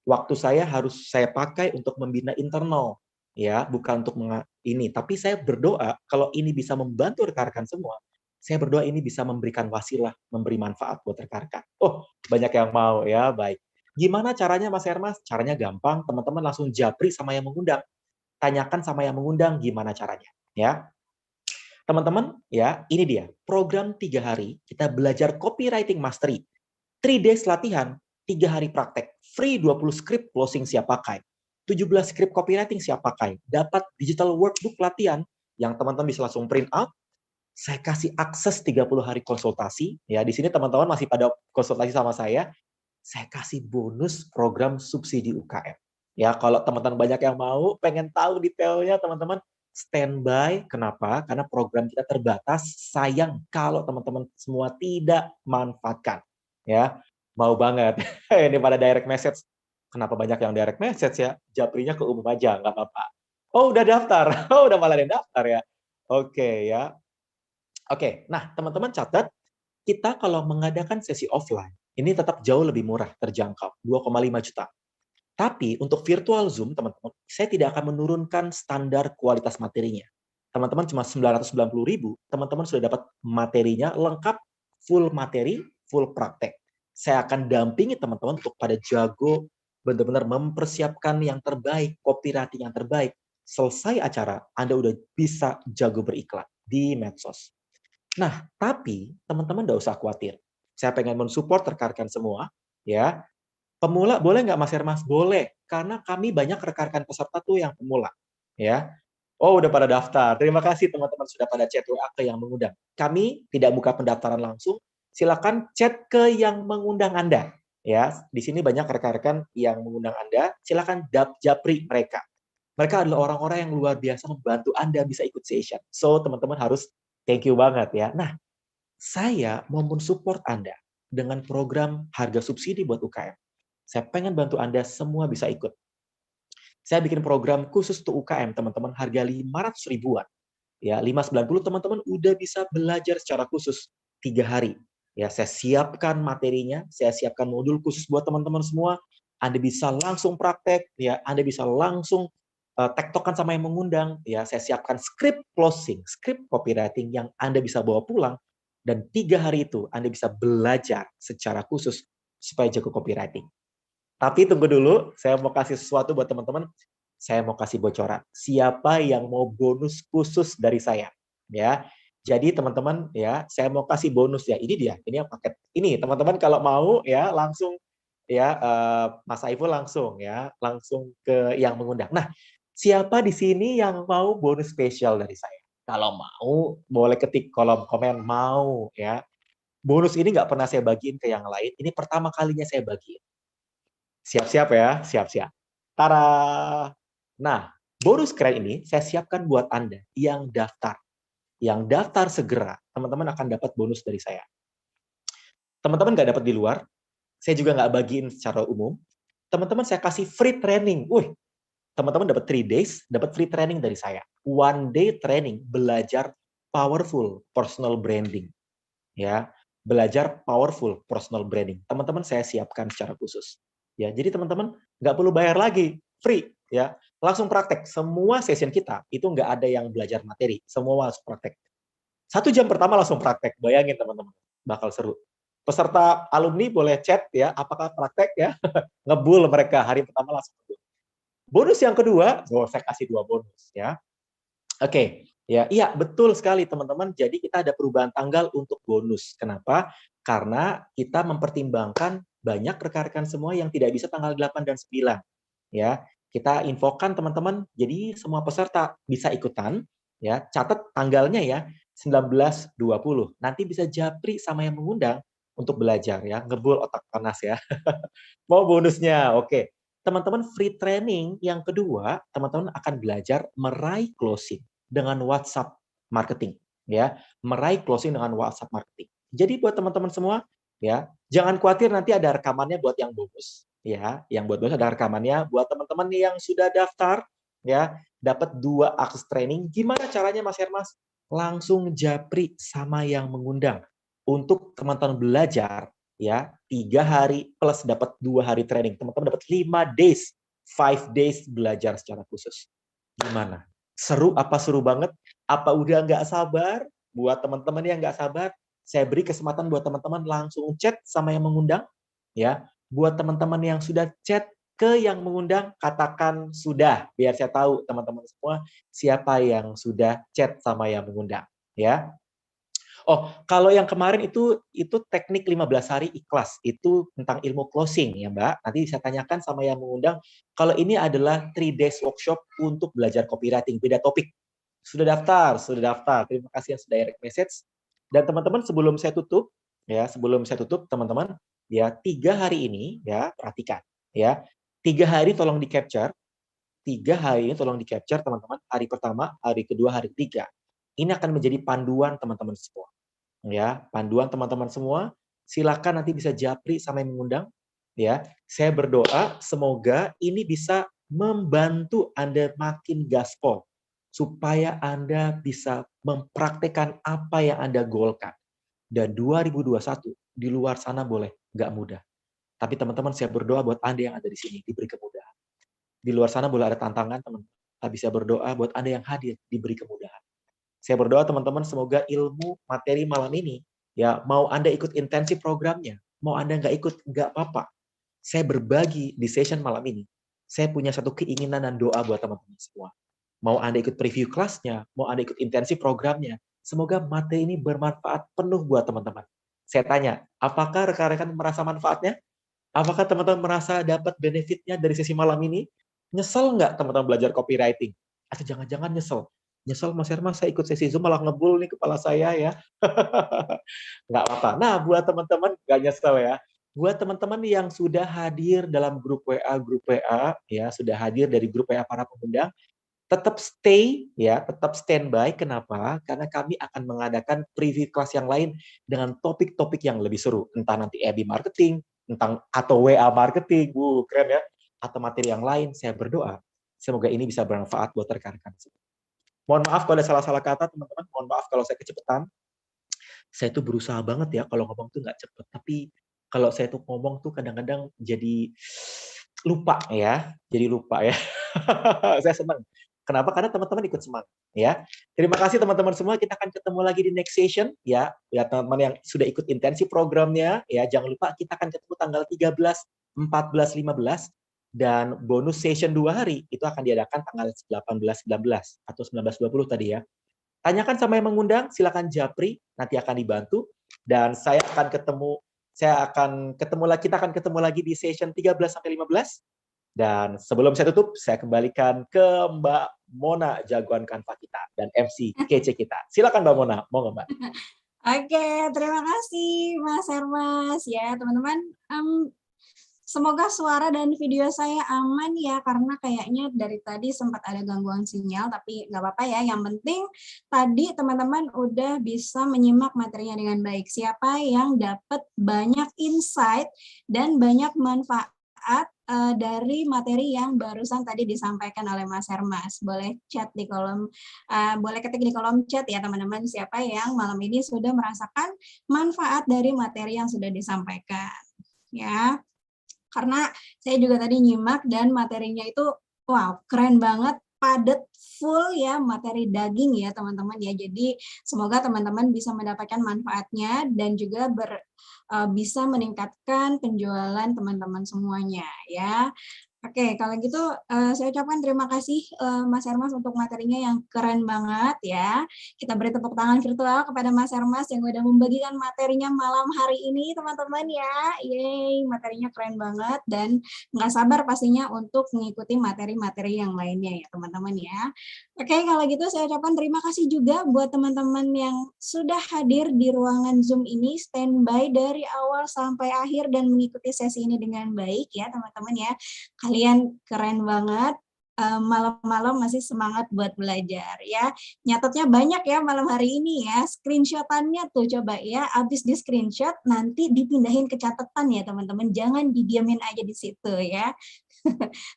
waktu saya harus saya pakai untuk membina internal ya, bukan untuk ini. Tapi saya berdoa kalau ini bisa membantu rekan-rekan semua, saya berdoa ini bisa memberikan wasilah, memberi manfaat buat rekan-rekan. Oh, banyak yang mau ya, baik. Gimana caranya Mas Hermas? Caranya gampang, teman-teman langsung japri sama yang mengundang. Tanyakan sama yang mengundang gimana caranya, ya. Teman-teman, ya, ini dia. Program 3 hari, kita belajar copywriting mastery. 3 days latihan, 3 hari praktek. Free 20 script closing siap pakai. 17 script copywriting siap pakai. Dapat digital workbook latihan yang teman-teman bisa langsung print out. Saya kasih akses 30 hari konsultasi. Ya, di sini teman-teman masih pada konsultasi sama saya. Saya kasih bonus program subsidi UKM. Ya, kalau teman-teman banyak yang mau, pengen tahu detailnya, teman-teman standby. Kenapa? Karena program kita terbatas. Sayang kalau teman-teman semua tidak manfaatkan. Ya, mau banget. Ini pada direct message. Kenapa banyak yang direct message ya? Japrinya ke umum aja, nggak apa-apa. Oh, udah daftar. Oh, udah malah ada yang daftar ya. Oke, ya. Oke, nah teman-teman catat, kita kalau mengadakan sesi offline, ini tetap jauh lebih murah, terjangkau, 2,5 juta. Tapi untuk virtual Zoom, teman-teman, saya tidak akan menurunkan standar kualitas materinya. Teman-teman cuma 990.000, teman-teman sudah dapat materinya lengkap, full materi, full praktek. Saya akan dampingi teman-teman untuk pada jago, benar-benar mempersiapkan yang terbaik, copywriting yang terbaik. Selesai acara, Anda udah bisa jago beriklan di medsos. Nah, tapi teman-teman nggak usah khawatir. Saya pengen mensupport rekan-rekan semua, ya. Pemula boleh nggak Mas Hermas? Boleh, karena kami banyak rekan-rekan peserta tuh yang pemula, ya. Oh, udah pada daftar. Terima kasih teman-teman sudah pada chat WA ke yang mengundang. Kami tidak buka pendaftaran langsung, silakan chat ke yang mengundang Anda. Ya, di sini banyak rekan-rekan yang mengundang Anda, silakan japri mereka. Mereka adalah orang-orang yang luar biasa membantu Anda bisa ikut session. So, teman-teman harus thank you banget ya. Nah, saya mau mensupport Anda dengan program harga subsidi buat UKM. Saya pengen bantu Anda semua bisa ikut. Saya bikin program khusus untuk UKM, teman-teman, harga 500 ribuan. Ya, 590 teman-teman udah bisa belajar secara khusus 3 hari. Ya, saya siapkan materinya, saya siapkan modul khusus buat teman-teman semua. Anda bisa langsung praktek, ya, Anda bisa langsung tektokan sama yang mengundang, ya. Saya siapkan skrip closing, skrip copywriting yang Anda bisa bawa pulang, dan 3 hari itu Anda bisa belajar secara khusus supaya jago copywriting. Tapi tunggu dulu, saya mau kasih sesuatu buat teman-teman. Saya mau kasih bocoran. Siapa yang mau bonus khusus dari saya? Ya. Jadi teman-teman ya, saya mau kasih bonus ya. Ini dia, ini yang paket. Ini teman-teman kalau mau ya langsung ya Mas Saiful langsung ya, langsung ke yang mengundang. Nah, siapa di sini yang mau bonus spesial dari saya? Kalau mau, boleh ketik kolom komen mau ya. Bonus ini nggak pernah saya bagiin ke yang lain. Ini pertama kalinya saya bagiin. Siap-siap ya, siap-siap. Tara. Nah, bonus keren ini saya siapkan buat Anda yang daftar. Yang daftar segera, teman-teman akan dapat bonus dari saya. Teman-teman nggak dapat di luar, saya juga nggak bagiin secara umum. Teman-teman saya kasih free training. Wih, teman-teman dapat 3 days, dapat free training dari saya. 1 day training, belajar powerful personal branding. Ya, belajar powerful personal branding. Teman-teman saya siapkan secara khusus. Ya, jadi teman-teman nggak perlu bayar lagi, free ya. Langsung praktek. Semua session kita itu nggak ada yang belajar materi, semua langsung praktek. 1 jam pertama langsung praktek. Bayangin teman-teman, bakal seru. Peserta alumni boleh chat ya, apakah praktek ya. Ngebul mereka hari pertama langsung ngebul. Bonus yang kedua, saya kasih 2 bonus ya. Oke, ya, iya betul sekali teman-teman. Jadi kita ada perubahan tanggal untuk bonus. Kenapa? Karena kita mempertimbangkan banyak rekan-rekan semua yang tidak bisa tanggal 8 dan 9. Ya, kita infokan teman-teman. Jadi semua peserta bisa ikutan. Ya, catat tanggalnya ya 19-20. Nanti bisa japri sama yang mengundang untuk belajar ya, ngebul otak panas ya. Mau bonusnya, oke. Teman-teman free training yang kedua, teman-teman akan belajar meraih closing dengan WhatsApp marketing, ya. Meraih closing dengan WhatsApp marketing. Jadi buat teman-teman semua, ya, jangan khawatir nanti ada rekamannya buat yang bonus, ya. Yang buat bonus ada rekamannya buat teman-teman yang sudah daftar, ya, dapat 2 akses training. Gimana caranya Mas Hermas? Langsung japri sama yang mengundang. Untuk teman-teman belajar ya 3 hari plus dapat 2 hari training. Teman-teman dapat 5 days, 5 days belajar secara khusus. Gimana? Seru apa seru banget? Apa udah nggak sabar? Buat teman-teman yang nggak sabar, saya beri kesempatan buat teman-teman langsung chat sama yang mengundang. Ya, buat teman-teman yang sudah chat ke yang mengundang, katakan sudah, biar saya tahu teman-teman semua siapa yang sudah chat sama yang mengundang. Ya, oh, kalau yang kemarin itu teknik 15 hari ikhlas. Itu tentang ilmu closing ya, Mbak. Nanti bisa tanyakan sama yang mengundang. Kalau ini adalah 3 days workshop untuk belajar copywriting, beda topik. Sudah daftar, sudah daftar. Terima kasih yang sudah direct message. Dan teman-teman sebelum saya tutup, ya, teman-teman, ya 3 hari ini ya, perhatikan ya. 3 hari tolong di-capture. 3 hari ini tolong di-capture teman-teman. Hari pertama, hari kedua, hari ketiga. Ini akan menjadi panduan teman-teman semua. Ya, panduan teman-teman semua, silakan nanti bisa japri sama yang mengundang. Ya, saya berdoa semoga ini bisa membantu Anda makin gaspol supaya Anda bisa mempraktekkan apa yang Anda goalkan. Dan 2021 di luar sana boleh nggak mudah. Tapi teman-teman saya berdoa buat Anda yang ada di sini diberi kemudahan. Di luar sana boleh ada tantangan, teman-teman. Tapi saya berdoa buat Anda yang hadir diberi kemudahan. Saya berdoa teman-teman semoga ilmu materi malam ini, ya mau Anda ikut intensif programnya, mau Anda nggak ikut, nggak apa-apa. Saya berbagi di session malam ini. Saya punya satu keinginan dan doa buat teman-teman semua. Mau Anda ikut preview kelasnya, mau Anda ikut intensif programnya, semoga materi ini bermanfaat penuh buat teman-teman. Saya tanya, apakah rekan-rekan merasa manfaatnya? Apakah teman-teman merasa dapat benefitnya dari sesi malam ini? Nyesel nggak teman-teman belajar copywriting? Atau jangan-jangan nyesel? Nyesel Mas Hermas, saya ikut sesi Zoom malah ngebul nih kepala saya ya. Nggak apa-apa. Nah, buat teman-teman nggak nyesel ya. Buat teman-teman yang sudah hadir dalam grup WA, ya, sudah hadir dari grup WA para pengundang, tetap stay ya, tetap standby. Kenapa? Karena kami akan mengadakan preview kelas yang lain dengan topik-topik yang lebih seru. Entah nanti EB marketing, atau WA marketing, keren ya. Atau materi yang lain. Saya berdoa semoga ini bisa bermanfaat buat rekan-rekan. Mohon maaf kalau ada salah-salah kata, teman-teman. Mohon maaf kalau saya kecepatan. Saya tuh berusaha banget ya kalau ngomong tuh nggak cepet. Tapi kalau saya tuh ngomong tuh kadang-kadang jadi lupa ya. Jadi lupa ya. Saya senang. Kenapa? Karena teman-teman ikut semangat ya. Terima kasih teman-teman semua. Kita akan ketemu lagi di next session ya. Ya teman-teman yang sudah ikut intensi programnya ya, jangan lupa kita akan ketemu tanggal 13, 14, 15 dan bonus session 2 hari itu akan diadakan tanggal 18, 19 atau 19, 20 tadi ya. Tanyakan sama yang mengundang, silakan japri, nanti akan dibantu dan kita akan ketemu lagi di session 13 sampai 15. Dan sebelum saya tutup, saya kembalikan ke Mbak Mona, jagoan Canva kita, dan MC kece kita. Silakan Mbak Mona, mau nggak Mbak? Oke, terima kasih Mas Hermas. Ya, teman-teman, semoga suara dan video saya aman ya, karena kayaknya dari tadi sempat ada gangguan sinyal, tapi nggak apa-apa ya. Yang penting tadi teman-teman udah bisa menyimak materinya dengan baik. Siapa yang dapat banyak insight dan banyak manfaat dari materi yang barusan tadi disampaikan oleh Mas Hermas. Boleh chat di kolom, boleh ketik di kolom chat ya teman-teman, siapa yang malam ini sudah merasakan manfaat dari materi yang sudah disampaikan. Ya, karena saya juga tadi nyimak dan materinya itu wow, keren banget, padat, full ya, materi daging ya teman-teman ya. Jadi semoga teman-teman bisa mendapatkan manfaatnya dan juga bisa meningkatkan penjualan teman-teman semuanya ya. Oke, kalau gitu saya ucapkan terima kasih Mas Hermas untuk materinya yang keren banget ya. Kita beri tepuk tangan virtual kepada Mas Hermas yang udah membagikan materinya malam hari ini teman-teman ya. Yeay, materinya keren banget dan nggak sabar pastinya untuk mengikuti materi-materi yang lainnya ya teman-teman ya. Oke, kalau gitu saya ucapkan terima kasih juga buat teman-teman yang sudah hadir di ruangan Zoom ini, standby dari awal sampai akhir dan mengikuti sesi ini dengan baik ya teman-teman ya. Kalian keren banget, malam-malam masih semangat buat belajar ya. Nyatetnya banyak ya malam hari ini ya, screenshot-annya tuh coba ya, habis di screenshot nanti dipindahin ke catatan ya teman-teman, jangan didiamin aja di situ ya.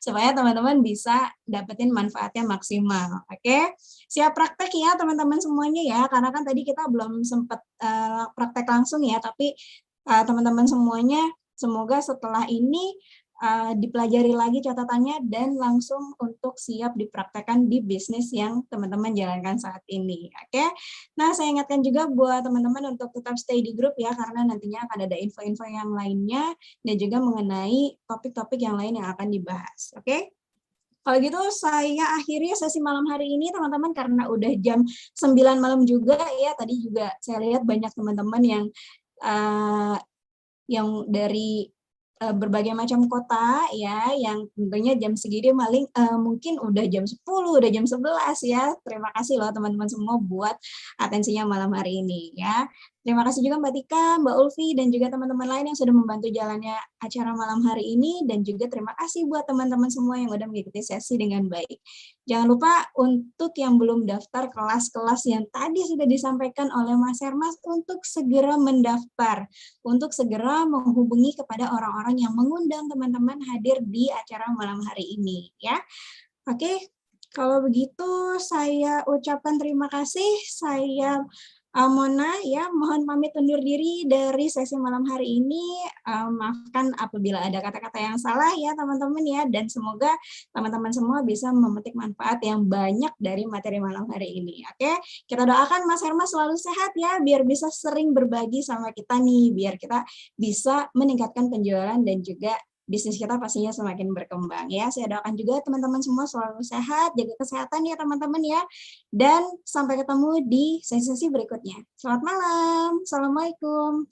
Supaya teman-teman bisa dapetin manfaatnya maksimal. Oke, siap praktek ya teman-teman semuanya ya, karena kan tadi kita belum sempat praktek langsung ya, tapi teman-teman semuanya semoga setelah ini dipelajari lagi catatannya dan langsung untuk siap dipraktekkan di bisnis yang teman-teman jalankan saat ini. Oke, nah saya ingatkan juga buat teman-teman untuk tetap stay di grup ya, karena nantinya akan ada info-info yang lainnya dan juga mengenai topik-topik yang lain yang akan dibahas. Oke, kalau gitu saya akhiri sesi malam hari ini teman-teman, karena udah jam 9 malam juga ya. Tadi juga saya lihat banyak teman-teman yang dari berbagai macam kota ya, yang tentunya jam segini mungkin udah jam 10, udah jam 11 ya. Terima kasih loh teman-teman semua buat atensinya malam hari ini ya. Terima kasih juga Mbak Tika, Mbak Ulfi, dan juga teman-teman lain yang sudah membantu jalannya acara malam hari ini, dan juga terima kasih buat teman-teman semua yang udah mengikuti sesi dengan baik. Jangan lupa untuk yang belum daftar kelas-kelas yang tadi sudah disampaikan oleh Mas Hermas untuk segera mendaftar, untuk segera menghubungi kepada orang-orang yang mengundang teman-teman hadir di acara malam hari ini ya. Oke, kalau begitu saya ucapkan terima kasih. Saya Mona ya, mohon pamit undur diri dari sesi malam hari ini. Maafkan apabila ada kata-kata yang salah ya teman-teman ya, dan semoga teman-teman semua bisa memetik manfaat yang banyak dari materi malam hari ini. Oke, kita doakan Mas Hermas selalu sehat ya, biar bisa sering berbagi sama kita nih, biar kita bisa meningkatkan penjualan dan juga bisnis kita pastinya semakin berkembang ya. Saya doakan juga teman-teman semua selalu sehat, jaga kesehatan ya teman-teman ya. Dan sampai ketemu di sesi-sesi berikutnya. Selamat malam. Assalamualaikum.